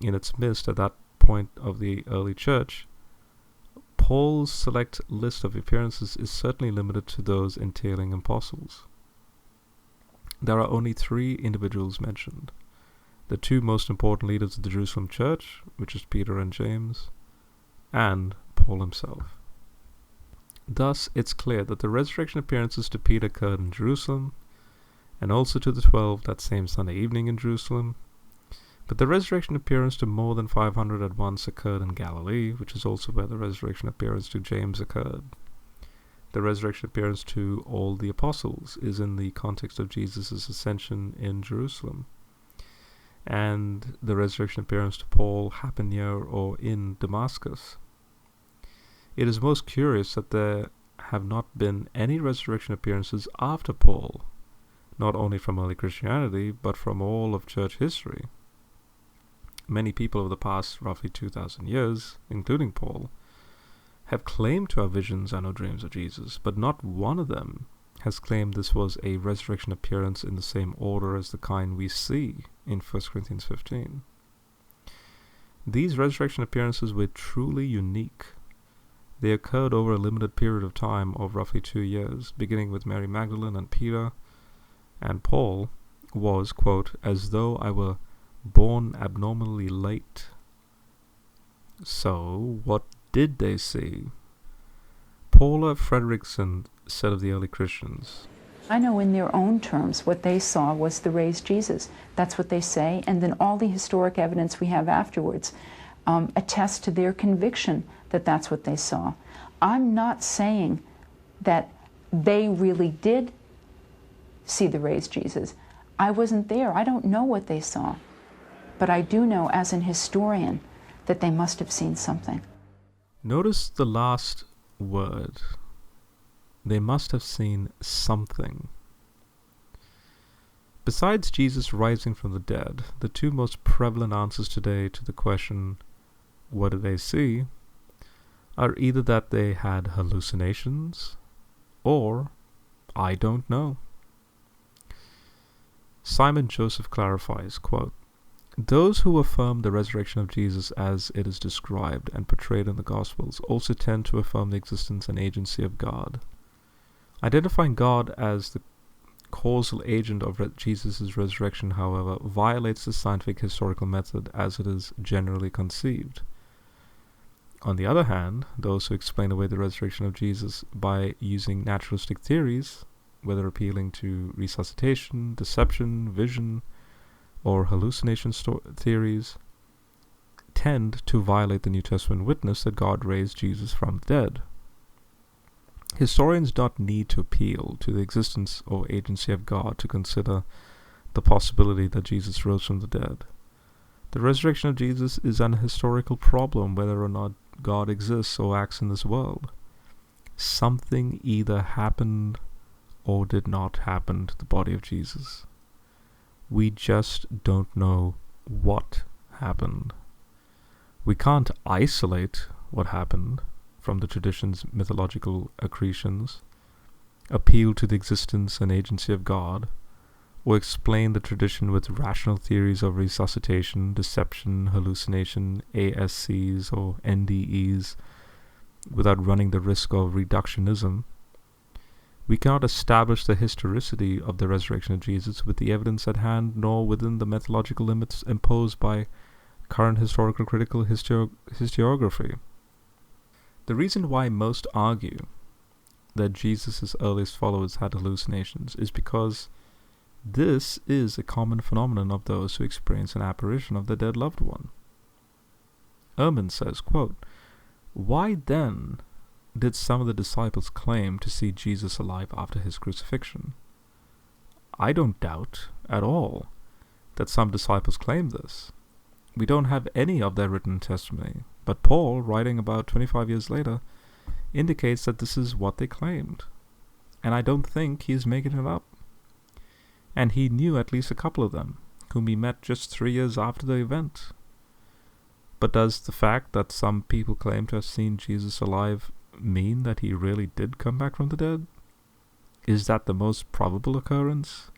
in its midst at that point of the early church, Paul's select list of appearances is certainly limited to those entailing apostles. There are only 3 individuals mentioned. The 2 most important leaders of the Jerusalem church, which is Peter and James, and Paul himself. Thus, it's clear that the resurrection appearances to Peter occurred in Jerusalem, and also to the 12 that same Sunday evening in Jerusalem. But the resurrection appearance to more than 500 at once occurred in Galilee, which is also where the resurrection appearance to James occurred. The resurrection appearance to all the apostles is in the context of Jesus' ascension in Jerusalem. and the resurrection appearance to Paul happened near or in Damascus. It is most curious that there have not been any resurrection appearances after Paul, not only from early Christianity, but from all of church history. Many people of the past roughly 2,000 years, including Paul, have claimed to have visions and or dreams of Jesus, but not one of them has claimed this was a resurrection appearance in the same order as the kind we see in 1 Corinthians 15. These resurrection appearances were truly unique. They occurred over a limited period of time of roughly 2 years, beginning with Mary Magdalene and Peter, and Paul was, quote, as though I were born abnormally late. So, what did they see? Paula Fredrickson said of the early Christians, I know in their own terms what they saw was the raised Jesus. That's what they say, and then all the historic evidence we have afterwards attests to their conviction that that's what they saw. I'm not saying that they really did see the raised Jesus. I wasn't there. I don't know what they saw. But I do know as an historian that they must have seen something. Notice the last word. They must have seen something. Besides Jesus rising from the dead, the two most prevalent answers today to the question, what did they see, are either that they had hallucinations or I don't know. Simon Joseph clarifies, quote, those who affirm the resurrection of Jesus as it is described and portrayed in the Gospels also tend to affirm the existence and agency of God. Identifying God as the causal agent of Jesus' resurrection, however, violates the scientific historical method as it is generally conceived. On the other hand, those who explain away the resurrection of Jesus by using naturalistic theories, whether appealing to resuscitation, deception, vision, or hallucination theories, tend to violate the New Testament witness that God raised Jesus from the dead. Historians don't need to appeal to the existence or agency of God to consider the possibility that Jesus rose from the dead. The resurrection of Jesus is an historical problem whether or not God exists or acts in this world. Something either happened or did not happen to the body of Jesus. We just don't know what happened. We can't isolate what happened from the tradition's mythological accretions, appeal to the existence and agency of God, or explain the tradition with rational theories of resuscitation, deception, hallucination, ASCs or NDEs, without running the risk of reductionism. We cannot establish the historicity of the resurrection of Jesus with the evidence at hand, nor within the methodological limits imposed by current historical critical historiography. The reason why most argue that Jesus' earliest followers had hallucinations is because this is a common phenomenon of those who experience an apparition of their dead loved one. Ehrman says, quote, why then did some of the disciples claim to see Jesus alive after his crucifixion? I don't doubt at all that some disciples claimed this. We don't have any of their written testimony, but Paul, writing about 25 years later, indicates that this is what they claimed. And I don't think he is making it up. And he knew at least a couple of them, whom he met just 3 years after the event. But does the fact that some people claim to have seen Jesus alive mean that he really did come back from the dead? Is that the most probable occurrence?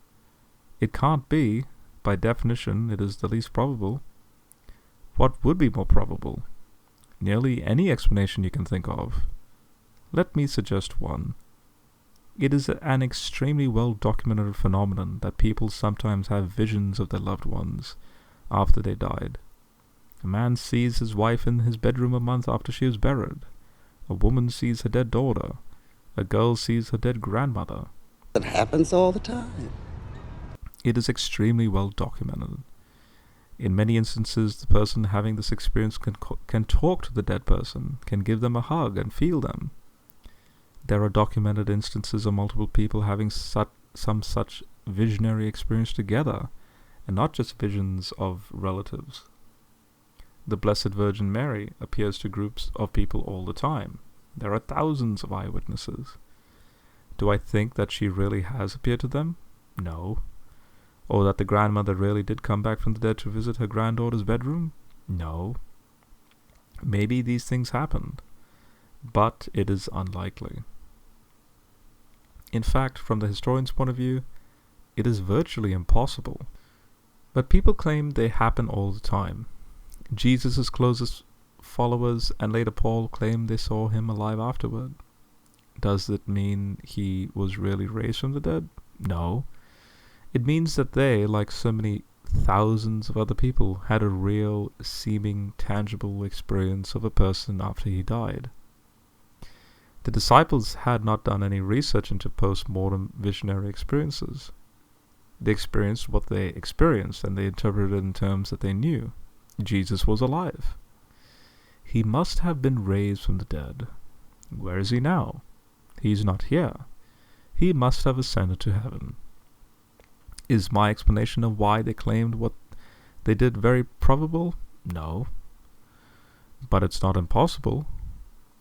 It can't be. By definition, it is the least probable. What would be more probable? Nearly any explanation you can think of. Let me suggest one. It is an extremely well-documented phenomenon that people sometimes have visions of their loved ones after they died. A man sees his wife in his bedroom a month after she was buried. A woman sees her dead daughter. A girl sees her dead grandmother. It happens all the time. It is extremely well documented. In many instances, the person having this experience can talk to the dead person, can give them a hug and feel them. There are documented instances of multiple people having some such visionary experience together and not just visions of relatives. The Blessed Virgin Mary appears to groups of people all the time. There are thousands of eyewitnesses. Do I think that she really has appeared to them? No. Or that the grandmother really did come back from the dead to visit her granddaughter's bedroom? No. Maybe these things happened, but it is unlikely. In fact, from the historian's point of view, it is virtually impossible. But people claim they happen all the time. Jesus' closest followers and later Paul claim they saw him alive afterward. Does it mean he was really raised from the dead? No. It means that they, like so many thousands of other people, had a real, seeming, tangible experience of a person after he died. The disciples had not done any research into post-mortem visionary experiences. They experienced what they experienced, and they interpreted it in terms that they knew. Jesus was alive. He must have been raised from the dead. Where is he now? He's not here. He must have ascended to heaven. Is my explanation of why they claimed what they did very probable? No. But it's not impossible.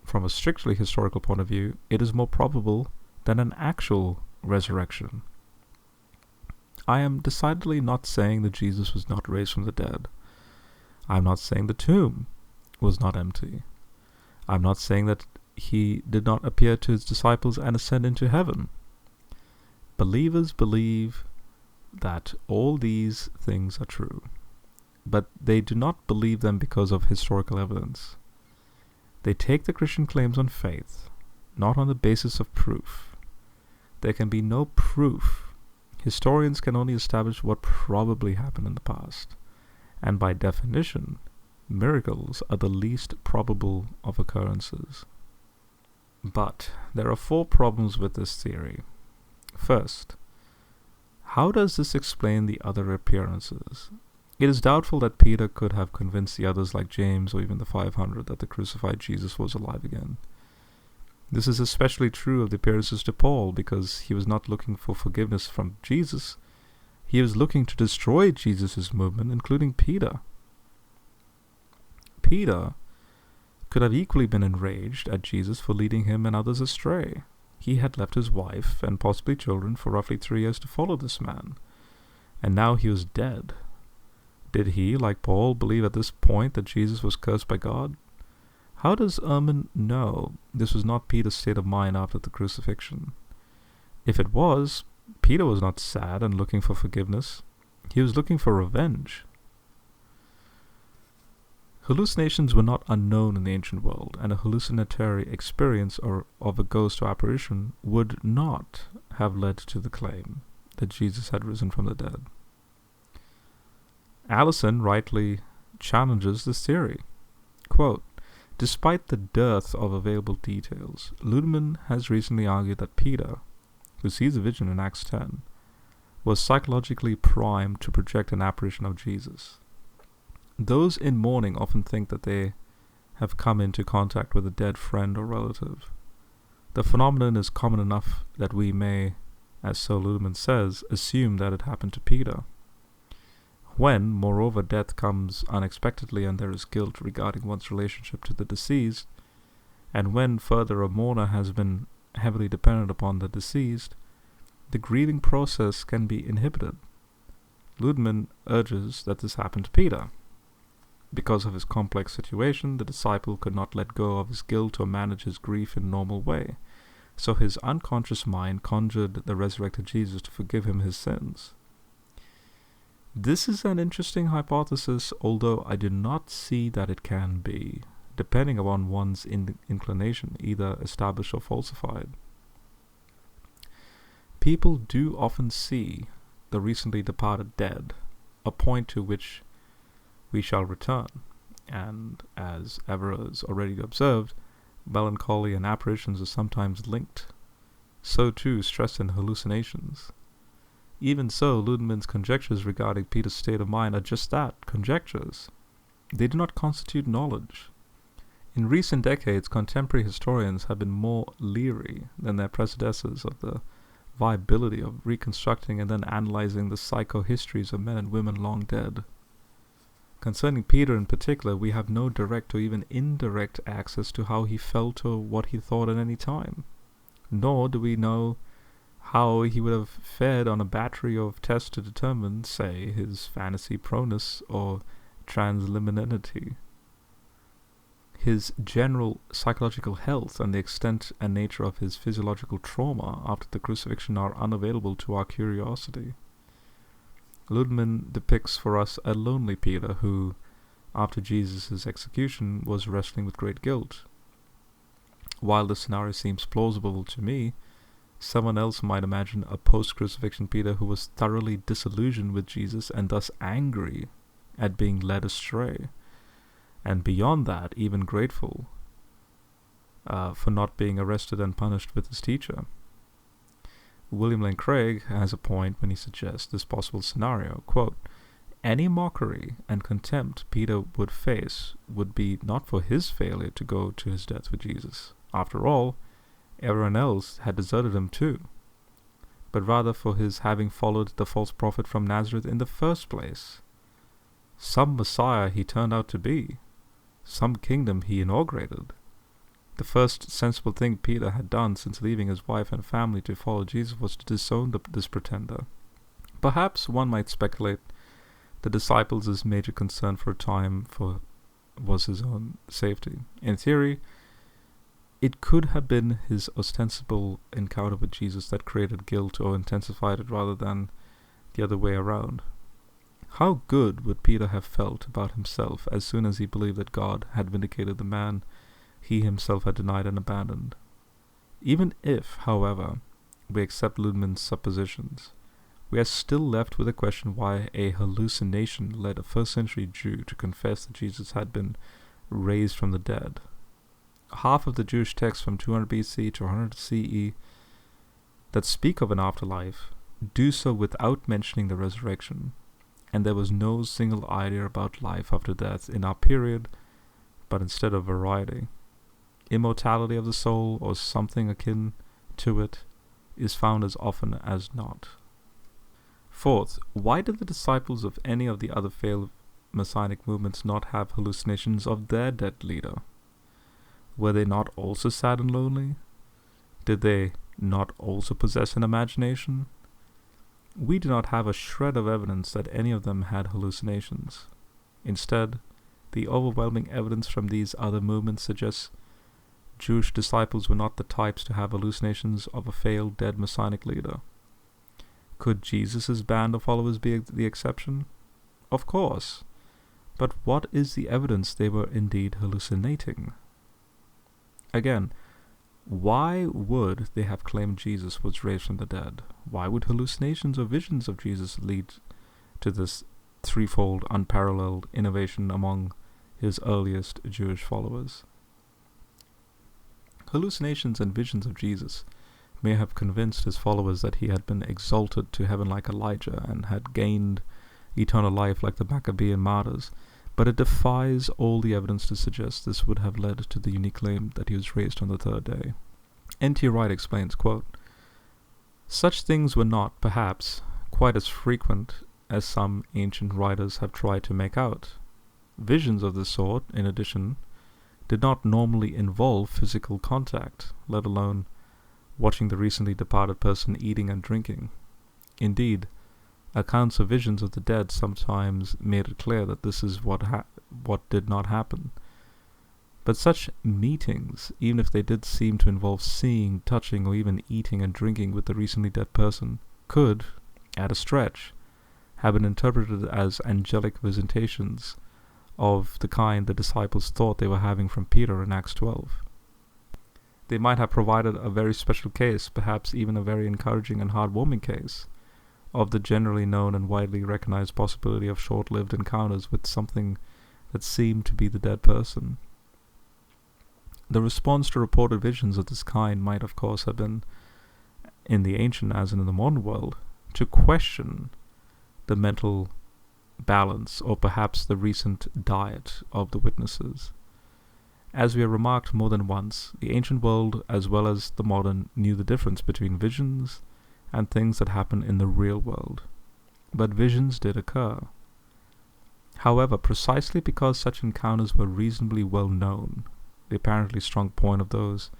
From a strictly historical point of view, it is more probable than an actual resurrection. I am decidedly not saying that Jesus was not raised from the dead. I'm not saying the tomb was not empty. I'm not saying that he did not appear to his disciples and ascend into heaven. Believers believe that all these things are true, but they do not believe them because of historical evidence. They take the Christian claims on faith, not on the basis of proof. There can be no proof. Historians can only establish what probably happened in the past, and by definition, miracles are the least probable of occurrences. But there are 4 problems with this theory. First, how does this explain the other appearances? It is doubtful that Peter could have convinced the others like James or even the 500 that the crucified Jesus was alive again. This is especially true of the appearances to Paul, because he was not looking for forgiveness from Jesus. He was looking to destroy Jesus' movement, including Peter. Peter could have equally been enraged at Jesus for leading him and others astray. He had left his wife and possibly children for roughly 3 years to follow this man, and now he was dead. Did he, like Paul, believe at this point that Jesus was cursed by God? How does Ehrman know this was not Peter's state of mind after the crucifixion? If it was, Peter was not sad and looking for forgiveness. He was looking for revenge. Hallucinations were not unknown in the ancient world, and a hallucinatory experience of a ghost or apparition would not have led to the claim that Jesus had risen from the dead. Allison rightly challenges this theory. Quote, despite the dearth of available details, Ludemann has recently argued that Peter, who sees a vision in Acts 10, was psychologically primed to project an apparition of Jesus. Those in mourning often think that they have come into contact with a dead friend or relative. The phenomenon is common enough that we may, as so Ludemann says, assume that it happened to Peter. When, moreover, death comes unexpectedly and there is guilt regarding one's relationship to the deceased, and when further a mourner has been heavily dependent upon the deceased, the grieving process can be inhibited. Ludemann urges that this happened to Peter. Because of his complex situation, the disciple could not let go of his guilt or manage his grief in a normal way, so his unconscious mind conjured the resurrected Jesus to forgive him his sins. This is an interesting hypothesis, although I do not see that it can be, depending upon one's inclination, either established or falsified. People do often see the recently departed dead, a point to which we shall return, and as Everard already observed, melancholy and apparitions are sometimes linked. So too stress and hallucinations. Even so, Ludemann's conjectures regarding Peter's state of mind are just that, conjectures. They do not constitute knowledge. In recent decades, contemporary historians have been more leery than their predecessors of the viability of reconstructing and then analyzing the psychohistories of men and women long dead. Concerning Peter in particular, we have no direct or even indirect access to how he felt or what he thought at any time. Nor do we know how he would have fared on a battery of tests to determine, say, his fantasy proneness or transliminality. His general psychological health and the extent and nature of his physiological trauma after the crucifixion are unavailable to our curiosity. Ludemann depicts for us a lonely Peter who, after Jesus' execution, was wrestling with great guilt. While this scenario seems plausible to me, someone else might imagine a post-crucifixion Peter who was thoroughly disillusioned with Jesus and thus angry at being led astray, and beyond that, even grateful for not being arrested and punished with his teacher. William Lane Craig has a point when he suggests this possible scenario, quote, "Any mockery and contempt Peter would face would be not for his failure to go to his death with Jesus. After all, everyone else had deserted him too, but rather for his having followed the false prophet from Nazareth in the first place. Some Messiah he turned out to be, some kingdom he inaugurated. The first sensible thing Peter had done since leaving his wife and family to follow Jesus was to disown this pretender. Perhaps one might speculate the disciples' major concern for a time was his own safety. In theory, it could have been his ostensible encounter with Jesus that created guilt or intensified it rather than the other way around. How good would Peter have felt about himself as soon as he believed that God had vindicated the man he himself had denied and abandoned? Even if, however, we accept Ludemann's suppositions, we are still left with the question why a hallucination led a first-century Jew to confess that Jesus had been raised from the dead. Half of the Jewish texts from 200 BC to 100 CE that speak of an afterlife do so without mentioning the resurrection, and there was no single idea about life after death in our period, but instead of variety. Immortality of the soul, or something akin to it, is found as often as not. Fourth, why did the disciples of any of the other failed Masonic movements not have hallucinations of their dead leader? Were they not also sad and lonely? Did they not also possess an imagination? We do not have a shred of evidence that any of them had hallucinations. Instead, the overwhelming evidence from these other movements suggests Jewish disciples were not the types to have hallucinations of a failed dead Masonic leader. Could Jesus' band of followers be the exception? Of course. But what is the evidence they were indeed hallucinating? Again, why would they have claimed Jesus was raised from the dead? Why would hallucinations or visions of Jesus lead to this threefold unparalleled innovation among his earliest Jewish followers? Hallucinations and visions of Jesus may have convinced his followers that he had been exalted to heaven like Elijah and had gained eternal life like the Maccabean martyrs, but it defies all the evidence to suggest this would have led to the unique claim that he was raised on the third day. N.T. Wright explains, quote, "Such things were not, perhaps, quite as frequent as some ancient writers have tried to make out. Visions of this sort, in addition, did not normally involve physical contact, let alone watching the recently departed person eating and drinking. Indeed, accounts of visions of the dead sometimes made it clear that this is what did not happen. But such meetings, even if they did seem to involve seeing, touching, or even eating and drinking with the recently dead person, could, at a stretch, have been interpreted as angelic visitations of the kind the disciples thought they were having from Peter in Acts 12. They might have provided a very special case, perhaps even a very encouraging and heartwarming case, of the generally known and widely recognized possibility of short-lived encounters with something that seemed to be the dead person. The response to reported visions of this kind might, of course, have been, in the ancient as in the modern world, to question the mental balance or perhaps the recent diet of the witnesses. As we have remarked more than once, the ancient world as well as the modern knew the difference between visions and things that happen in the real world. But visions did occur. However, precisely because such encounters were reasonably well known, the apparently strong point of those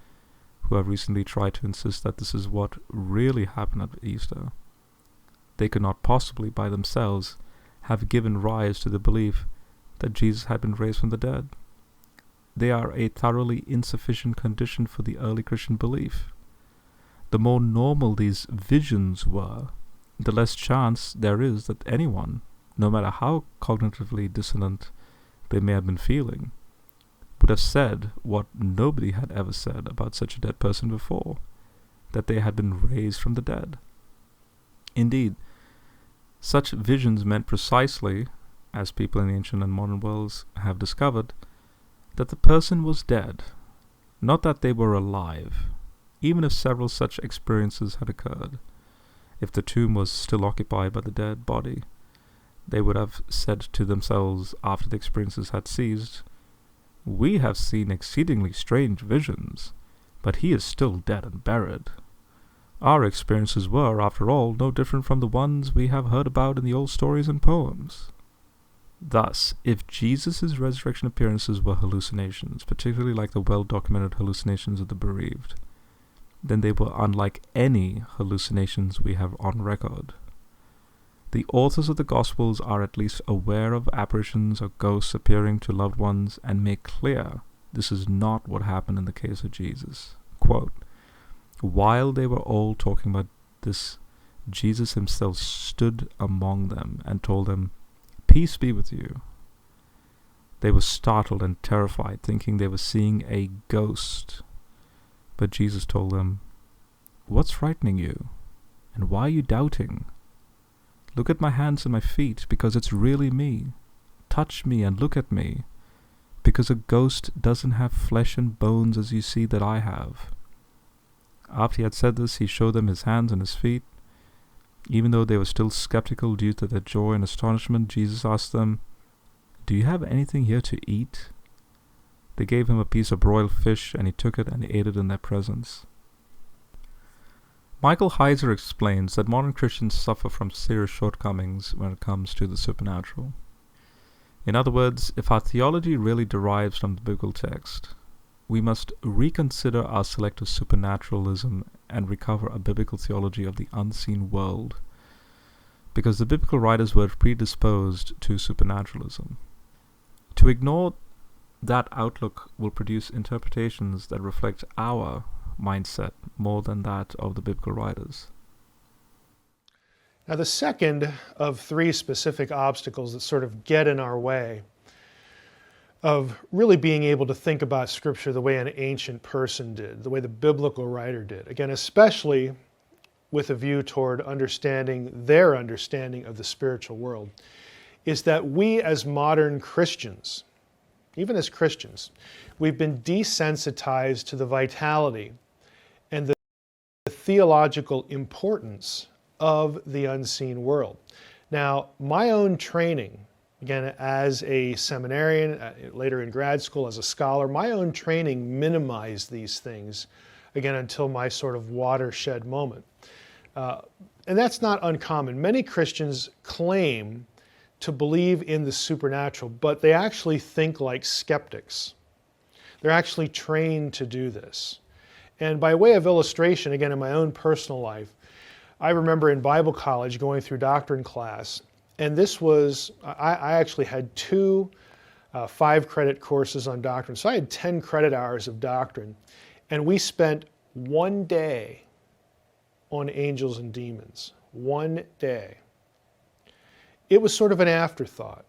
who have recently tried to insist that this is what really happened at Easter, they could not possibly by themselves have given rise to the belief that Jesus had been raised from the dead. They are a thoroughly insufficient condition for the early Christian belief. The more normal these visions were, the less chance there is that anyone, no matter how cognitively dissonant they may have been feeling, would have said what nobody had ever said about such a dead person before, that they had been raised from the dead. Indeed, such visions meant precisely, as people in ancient and modern worlds have discovered, that the person was dead, not that they were alive, even if several such experiences had occurred. If the tomb was still occupied by the dead body, they would have said to themselves after the experiences had ceased, "We have seen exceedingly strange visions, but he is still dead and buried. Our experiences were, after all, no different from the ones we have heard about in the old stories and poems." Thus, if Jesus' resurrection appearances were hallucinations, particularly like the well-documented hallucinations of the bereaved, then they were unlike any hallucinations we have on record. The authors of the Gospels are at least aware of apparitions or ghosts appearing to loved ones and make clear this is not what happened in the case of Jesus. Quote, "While they were all talking about this, Jesus himself stood among them and told them, 'Peace be with you.' They were startled and terrified, thinking they were seeing a ghost. But Jesus told them, 'What's frightening you? And why are you doubting? Look at my hands and my feet, because it's really me. Touch me and look at me, because a ghost doesn't have flesh and bones as you see that I have.' After he had said this, he showed them his hands and his feet. Even though they were still skeptical due to their joy and astonishment, Jesus asked them, 'Do you have anything here to eat?' They gave him a piece of broiled fish, and he took it and ate it in their presence." Michael Heiser explains that modern Christians suffer from serious shortcomings when it comes to the supernatural. In other words, if our theology really derives from the biblical text, we must reconsider our selective supernaturalism and recover a biblical theology of the unseen world, because the biblical writers were predisposed to supernaturalism. To ignore that outlook will produce interpretations that reflect our mindset more than that of the biblical writers. Now, the second of three specific obstacles that sort of get in our way of really being able to think about Scripture the way an ancient person did, the way the biblical writer did, again, especially with a view toward understanding their understanding of the spiritual world, is that we as modern Christians, even as Christians, we've been desensitized to the vitality and the theological importance of the unseen world. Now, my own training, again, as a seminarian, later in grad school as a scholar, my own training minimized these things, again, until my sort of watershed moment. And that's not uncommon. Many Christians claim to believe in the supernatural, but they actually think like skeptics. They're actually trained to do this. And by way of illustration, again, in my own personal life, I remember in Bible college going through doctrine class, and this was, I actually had two 5-credit courses on doctrine. So I had 10 credit hours of doctrine, and we spent one day on angels and demons. One day. It was sort of an afterthought.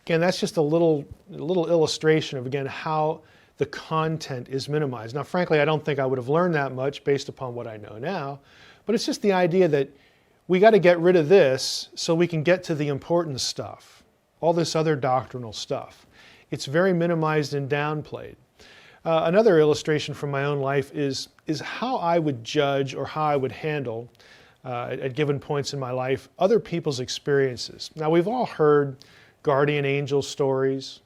Again, that's just a little illustration of, again, how the content is minimized. Now, frankly, I don't think I would have learned that much based upon what I know now, but it's just the idea that we got to get rid of this so we can get to the important stuff, all this other doctrinal stuff. It's very minimized and downplayed. Another illustration from my own life is how I would judge or how I would handle at given points in my life other people's experiences. Now, we've all heard guardian angel stories.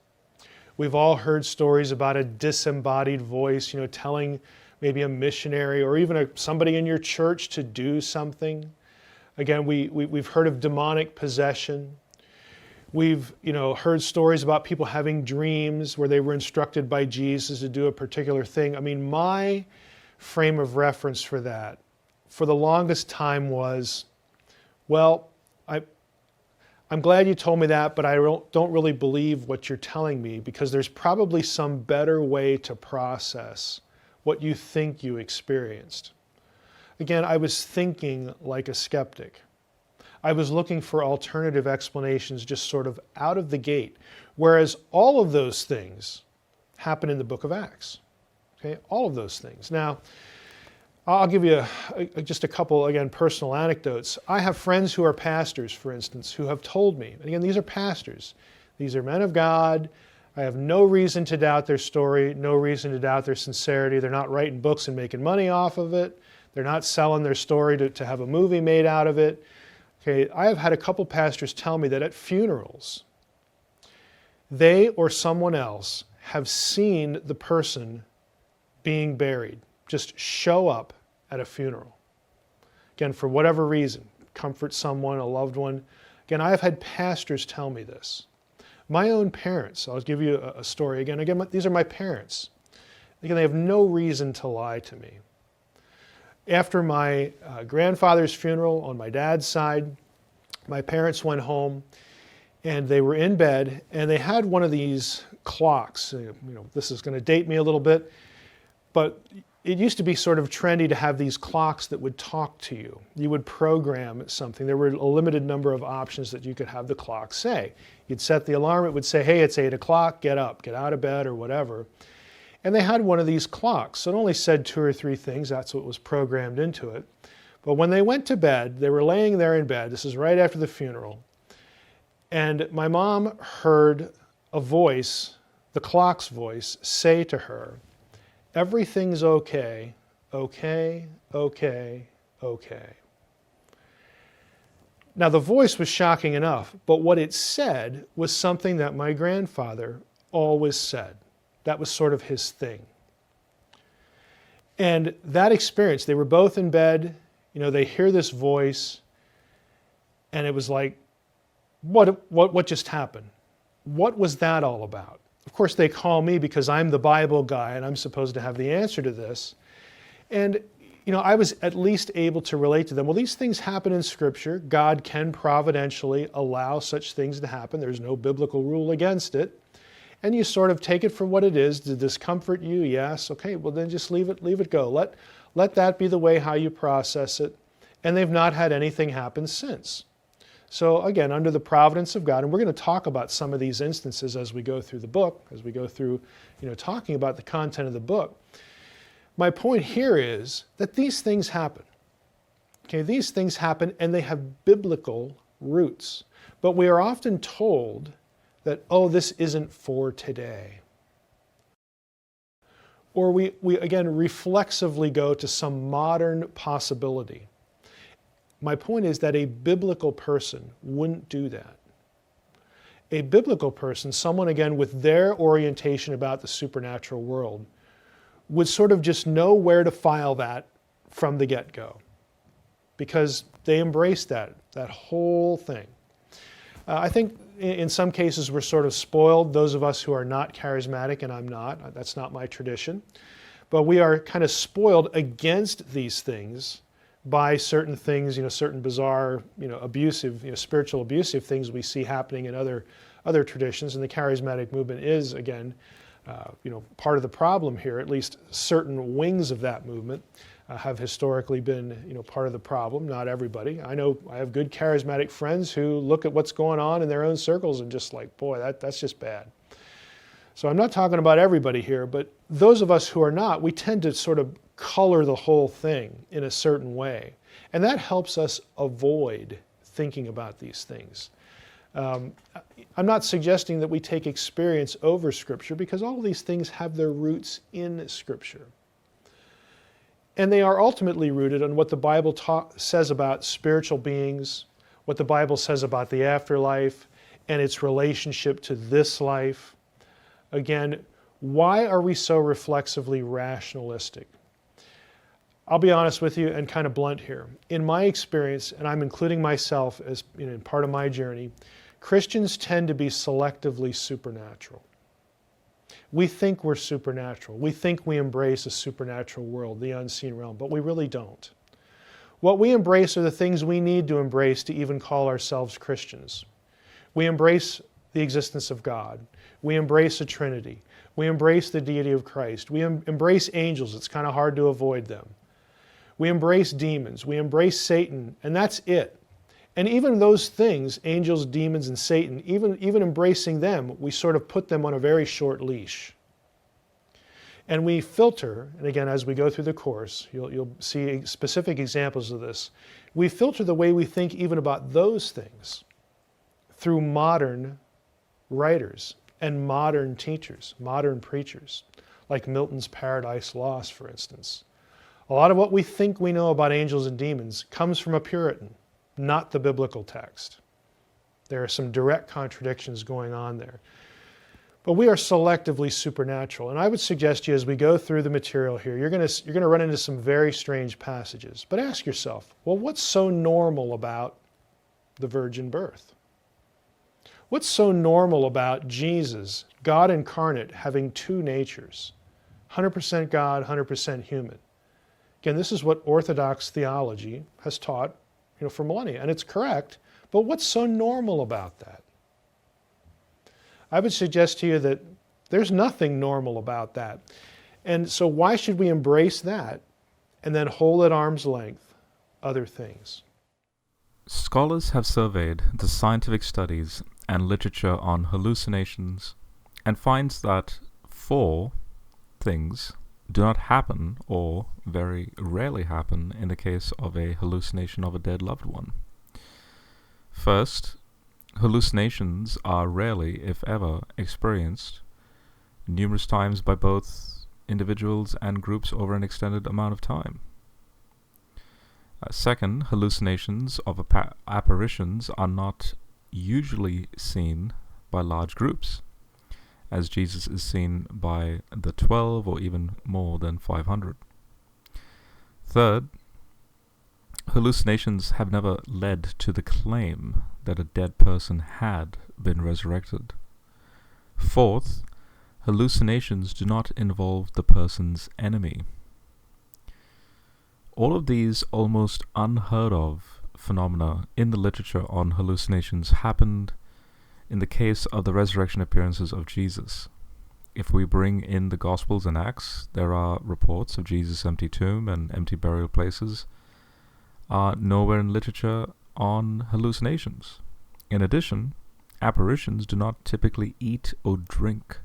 We've all heard stories about a disembodied voice, telling maybe a missionary or even somebody in your church to do something. Again, we've heard of demonic possession. We've heard stories about people having dreams where they were instructed by Jesus to do a particular thing. I mean, my frame of reference for that, for the longest time was, well, I'm glad you told me that, but I don't really believe what you're telling me, because there's probably some better way to process what you think you experienced. Again, I was thinking like a skeptic. I was looking for alternative explanations just sort of out of the gate, whereas all of those things happen in the book of Acts. Okay, all of those things. Now, I'll give you just a couple, again, personal anecdotes. I have friends who are pastors, for instance, who have told me, and again, these are pastors. These are men of God. I have no reason to doubt their story, no reason to doubt their sincerity. They're not writing books and making money off of it. They're not selling their story to have a movie made out of it. Okay, I have had a couple pastors tell me that at funerals, they or someone else have seen the person being buried just show up at a funeral. Again, for whatever reason, comfort someone, a loved one. Again, I have had pastors tell me this. My own parents, I'll give you a story again. Again, these are my parents. Again, they have no reason to lie to me. After my grandfather's funeral on my dad's side, my parents went home and they were in bed, and they had one of these clocks. This is going to date me a little bit, but it used to be sort of trendy to have these clocks that would talk to you. You would program something. There were a limited number of options that you could have the clock say. You'd set the alarm, it would say, hey, it's 8 o'clock, get up, get out of bed, or whatever. And they had one of these clocks. So it only said 2 or 3 things. That's what was programmed into it. But when they went to bed, they were laying there in bed. This is right after the funeral. And my mom heard a voice, the clock's voice, say to her, everything's okay, okay, okay, okay. Now the voice was shocking enough, but what it said was something that my grandfather always said. That was sort of his thing. And that experience, they were both in bed, they hear this voice, and it was like, what just happened? What was that all about? Of course, they call me because I'm the Bible guy and I'm supposed to have the answer to this. And, I was at least able to relate to them. Well, these things happen in Scripture. God can providentially allow such things to happen. There's no biblical rule against it. And you sort of take it for what it is. Did this comfort you? Yes. Okay, well then just leave it go. Let that be the way how you process it. And they've not had anything happen since. So again, under the providence of God, and we're going to talk about some of these instances as we go through the book, as we go through, talking about the content of the book. My point here is that these things happen. Okay, these things happen and they have biblical roots. But we are often told that, oh, this isn't for today. Or we again reflexively go to some modern possibility. My point is that a biblical person wouldn't do that. A biblical person, someone again with their orientation about the supernatural world, would sort of just know where to file that from the get-go, because they embrace that whole thing. I think in some cases we're sort of spoiled, those of us who are not charismatic, and I'm not, that's not my tradition, but we are kind of spoiled against these things by certain things, certain bizarre, abusive, spiritual abusive things we see happening in other traditions, and the charismatic movement is, again, part of the problem here. At least certain wings of that movement have historically been, part of the problem. Not everybody. I know I have good charismatic friends who look at what's going on in their own circles and just like, boy, that's just bad. So I'm not talking about everybody here, but those of us who are not, we tend to sort of color the whole thing in a certain way. And that helps us avoid thinking about these things. I'm not suggesting that we take experience over Scripture, because all of these things have their roots in Scripture. And they are ultimately rooted on what the Bible says about spiritual beings, what the Bible says about the afterlife, and its relationship to this life. Again, why are we so reflexively rationalistic? I'll be honest with you and kind of blunt here. In my experience, and I'm including myself as part of my journey, Christians tend to be selectively supernatural. We think we're supernatural. We think we embrace a supernatural world, the unseen realm, but we really don't. What we embrace are the things we need to embrace to even call ourselves Christians. We embrace the existence of God. We embrace a Trinity. We embrace the deity of Christ. We embrace angels. It's kind of hard to avoid them. We embrace demons. We embrace Satan, and that's it. And even those things, angels, demons, and Satan, even embracing them, we sort of put them on a very short leash. And we filter, and again, as we go through the course, you'll see specific examples of this. We filter the way we think even about those things through modern writers and modern teachers, modern preachers, like Milton's Paradise Lost, for instance. A lot of what we think we know about angels and demons comes from a Puritan, not the biblical text. There are some direct contradictions going on there. But we are selectively supernatural. And I would suggest to you as we go through the material here, you're going to run into some very strange passages. But ask yourself, well, what's so normal about the virgin birth? What's so normal about Jesus, God incarnate, having two natures, 100% God, 100% human? Again, this is what Orthodox theology has taught, for millennia, and it's correct, but what's so normal about that? I would suggest to you that there's nothing normal about that. And so why should we embrace that and then hold at arm's length other things? Scholars have surveyed the scientific studies and literature on hallucinations and finds that 4 things do not happen or very rarely happen in the case of a hallucination of a dead loved one. First, hallucinations are rarely, if ever, experienced numerous times by both individuals and groups over an extended amount of time. Second, hallucinations of apparitions are not usually seen by large groups, as Jesus is seen by the 12 or even more than 500. Third, hallucinations have never led to the claim that a dead person had been resurrected. Fourth, hallucinations do not involve the person's enemy. All of these almost unheard of phenomena in the literature on hallucinations happened in the case of the resurrection appearances of Jesus. If we bring in the Gospels and Acts, there are reports of Jesus' empty tomb and empty burial places. Nowhere in literature on hallucinations. In addition, apparitions do not typically eat or drink,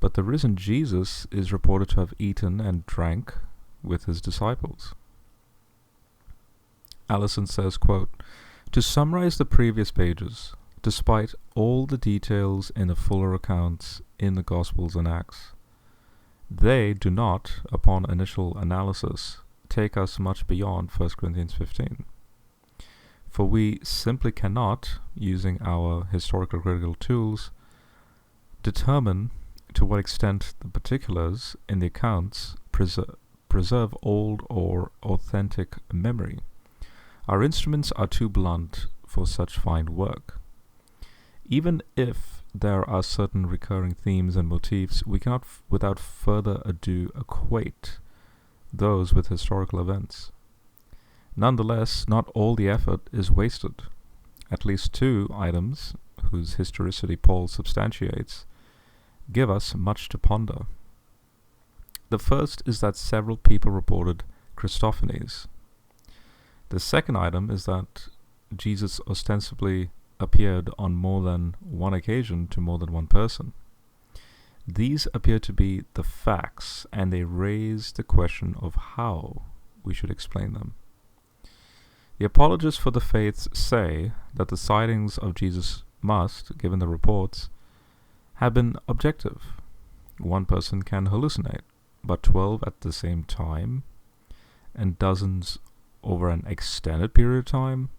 but the risen Jesus is reported to have eaten and drank with his disciples. Allison says, quote, "To summarize the previous pages, despite all the details in the fuller accounts in the Gospels and Acts, they do not, upon initial analysis, take us much beyond 1 Corinthians 15. For we simply cannot, using our historical critical tools, determine to what extent the particulars in the accounts preserve old or authentic memory. Our instruments are too blunt for such fine work. Even if there are certain recurring themes and motifs, we cannot without further ado equate those with historical events. Nonetheless, not all the effort is wasted. At least 2 items, whose historicity Paul substantiates, give us much to ponder. The first is that several people reported Christophanies. The second item is that Jesus ostensibly appeared on more than one occasion to more than one person. These appear to be the facts, and they raise the question of how we should explain them. The apologists for the faiths say that the sightings of Jesus must, given the reports, have been objective. One person can hallucinate, but 12 at the same time, and dozens over an extended period of time?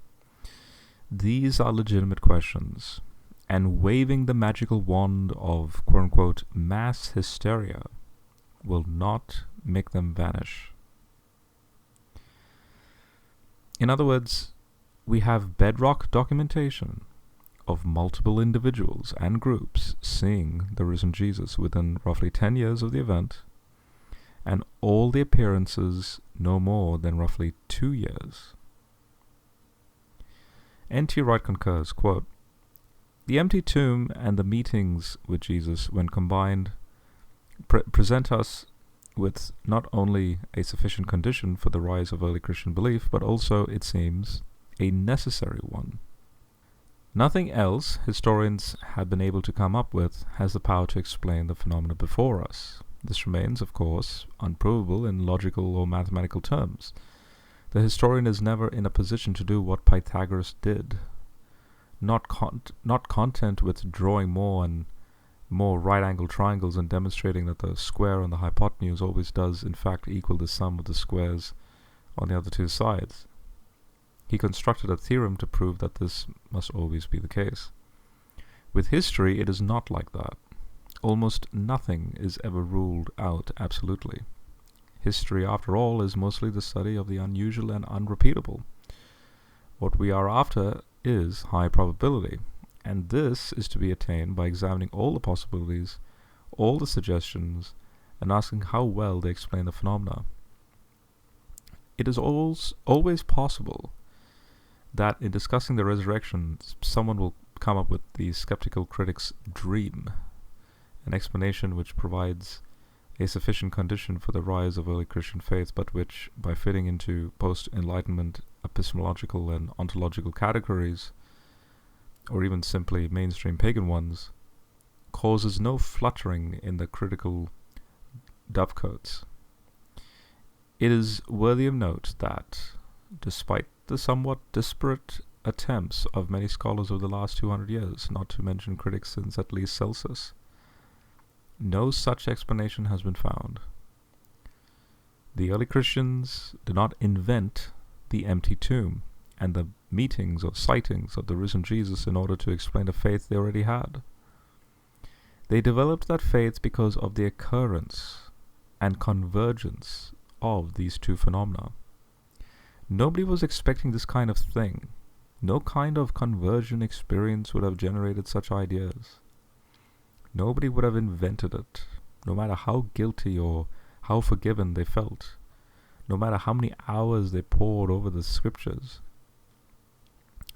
These are legitimate questions, and waving the magical wand of quote-unquote mass hysteria will not make them vanish. In other words, we have bedrock documentation of multiple individuals and groups seeing the risen Jesus within roughly 10 years of the event, and all the appearances no more than roughly 2 years. N.T. Wright concurs, quote, "The empty tomb and the meetings with Jesus, when combined, present us with not only a sufficient condition for the rise of early Christian belief, but also, it seems, a necessary one. Nothing else historians have been able to come up with has the power to explain the phenomena before us. This remains, of course, unprovable in logical or mathematical terms. The historian is never in a position to do what Pythagoras did, not content with drawing more and more right-angled triangles and demonstrating that the square on the hypotenuse always does in fact equal the sum of the squares on the other two sides. He constructed a theorem to prove that this must always be the case. With history, it is not like that. Almost nothing is ever ruled out absolutely. History, after all, is mostly the study of the unusual and unrepeatable. What we are after is high probability, and this is to be attained by examining all the possibilities, all the suggestions, and asking how well they explain the phenomena. It is always possible that in discussing the resurrection, someone will come up with the skeptical critic's dream, an explanation which provides a sufficient condition for the rise of early Christian faith, but which, by fitting into post-Enlightenment epistemological and ontological categories, or even simply mainstream pagan ones, causes no fluttering in the critical dovecotes. It is worthy of note that, despite the somewhat disparate attempts of many scholars over the last 200 years, not to mention critics since at least Celsus, no such explanation has been found. The early Christians did not invent the empty tomb and the meetings or sightings of the risen Jesus in order to explain a faith they already had. They developed that faith because of the occurrence and convergence of these two phenomena. Nobody was expecting this kind of thing. No kind of conversion experience would have generated such ideas. Nobody would have invented it, no matter how guilty or how forgiven they felt, no matter how many hours they pored over the scriptures.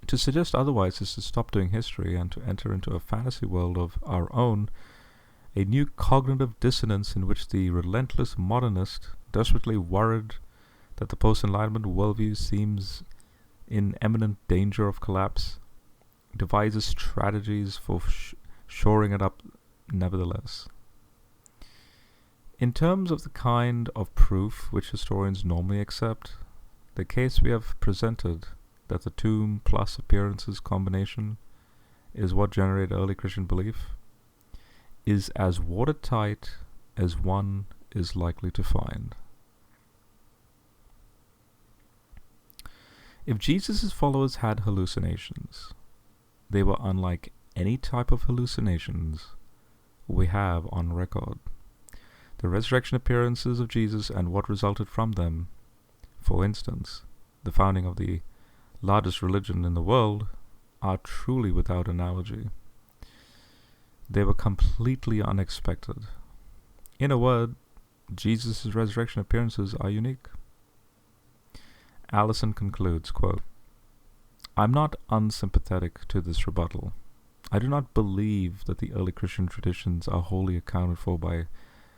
To suggest otherwise is to stop doing history and to enter into a fantasy world of our own, a new cognitive dissonance in which the relentless modernist, desperately worried that the post-Enlightenment worldview seems in imminent danger of collapse, devises strategies for shoring it up nevertheless. In terms of the kind of proof which historians normally accept, the case we have presented that the tomb plus appearances combination is what generated early Christian belief is as watertight as one is likely to find. If Jesus' followers had hallucinations, they were unlike any type of hallucinations we have on record. The resurrection appearances of Jesus and what resulted from them, for instance, the founding of the largest religion in the world, are truly without analogy. They were completely unexpected. In a word, Jesus' resurrection appearances are unique. Allison concludes, quote, "I'm not unsympathetic to this rebuttal. I do not believe that the early Christian traditions are wholly accounted for by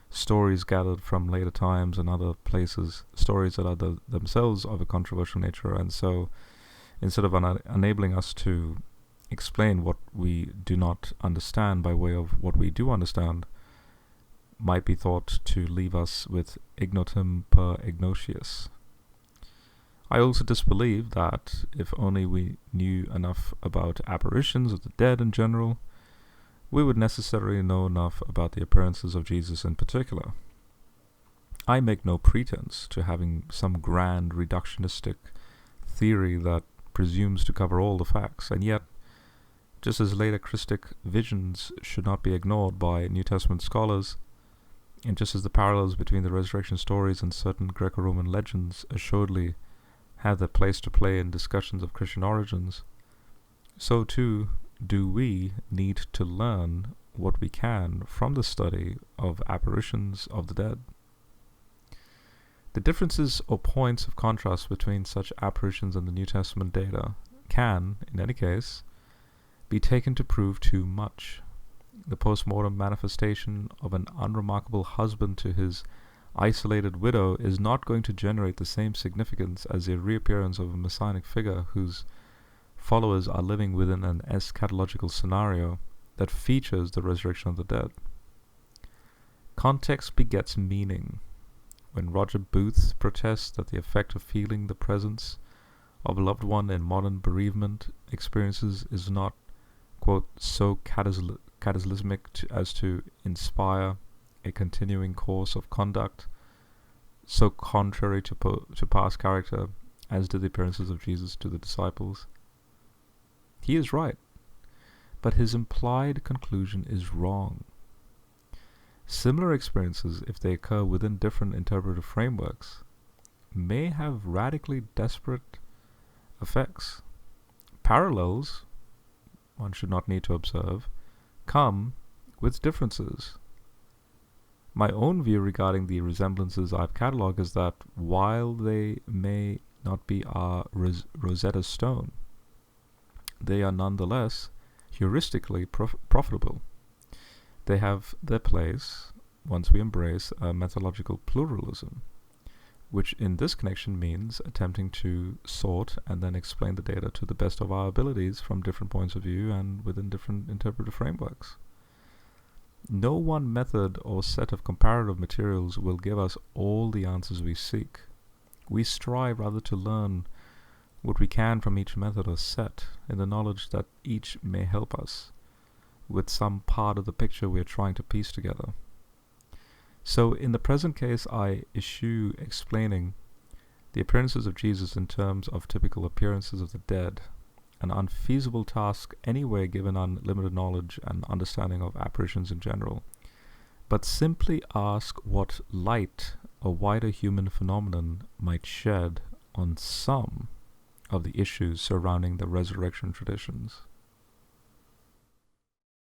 stories gathered from later times and other places, stories that are themselves of a controversial nature, and so, instead of enabling us to explain what we do not understand by way of what we do understand, might be thought to leave us with ignotum per ignatius. I also disbelieve that if only we knew enough about apparitions of the dead in general, we would necessarily know enough about the appearances of Jesus in particular. I make no pretense to having some grand reductionistic theory that presumes to cover all the facts, and yet, just as later Christic visions should not be ignored by New Testament scholars, and just as the parallels between the resurrection stories and certain Greco-Roman legends assuredly have their place to play in discussions of Christian origins, so too do we need to learn what we can from the study of apparitions of the dead. The differences or points of contrast between such apparitions and the New Testament data can, in any case, be taken to prove too much. The postmortem manifestation of an unremarkable husband to his isolated widow is not going to generate the same significance as the reappearance of a Masonic figure whose followers are living within an eschatological scenario that features the resurrection of the dead. Context begets meaning. When Roger Booth protests that the effect of feeling the presence of a loved one in modern bereavement experiences is not, quote, so cataclysmic as to inspire a continuing course of conduct so contrary to past character as did the appearances of Jesus to the disciples, he is right, but his implied conclusion is wrong. Similar experiences, if they occur within different interpretive frameworks, may have radically disparate effects. Parallels, one should not need to observe, come with differences. My own view regarding the resemblances I've catalogued is that while they may not be our Rosetta Stone, they are nonetheless heuristically profitable. They have their place once we embrace a methodological pluralism, which in this connection means attempting to sort and then explain the data to the best of our abilities from different points of view and within different interpretive frameworks. No one method or set of comparative materials will give us all the answers we seek. We strive rather to learn what we can from each method or set, in the knowledge that each may help us with some part of the picture we are trying to piece together. So in the present case, I issue explaining the appearances of Jesus in terms of typical appearances of the dead, an unfeasible task anyway given unlimited knowledge and understanding of apparitions in general, but simply ask what light a wider human phenomenon might shed on some of the issues surrounding the resurrection traditions.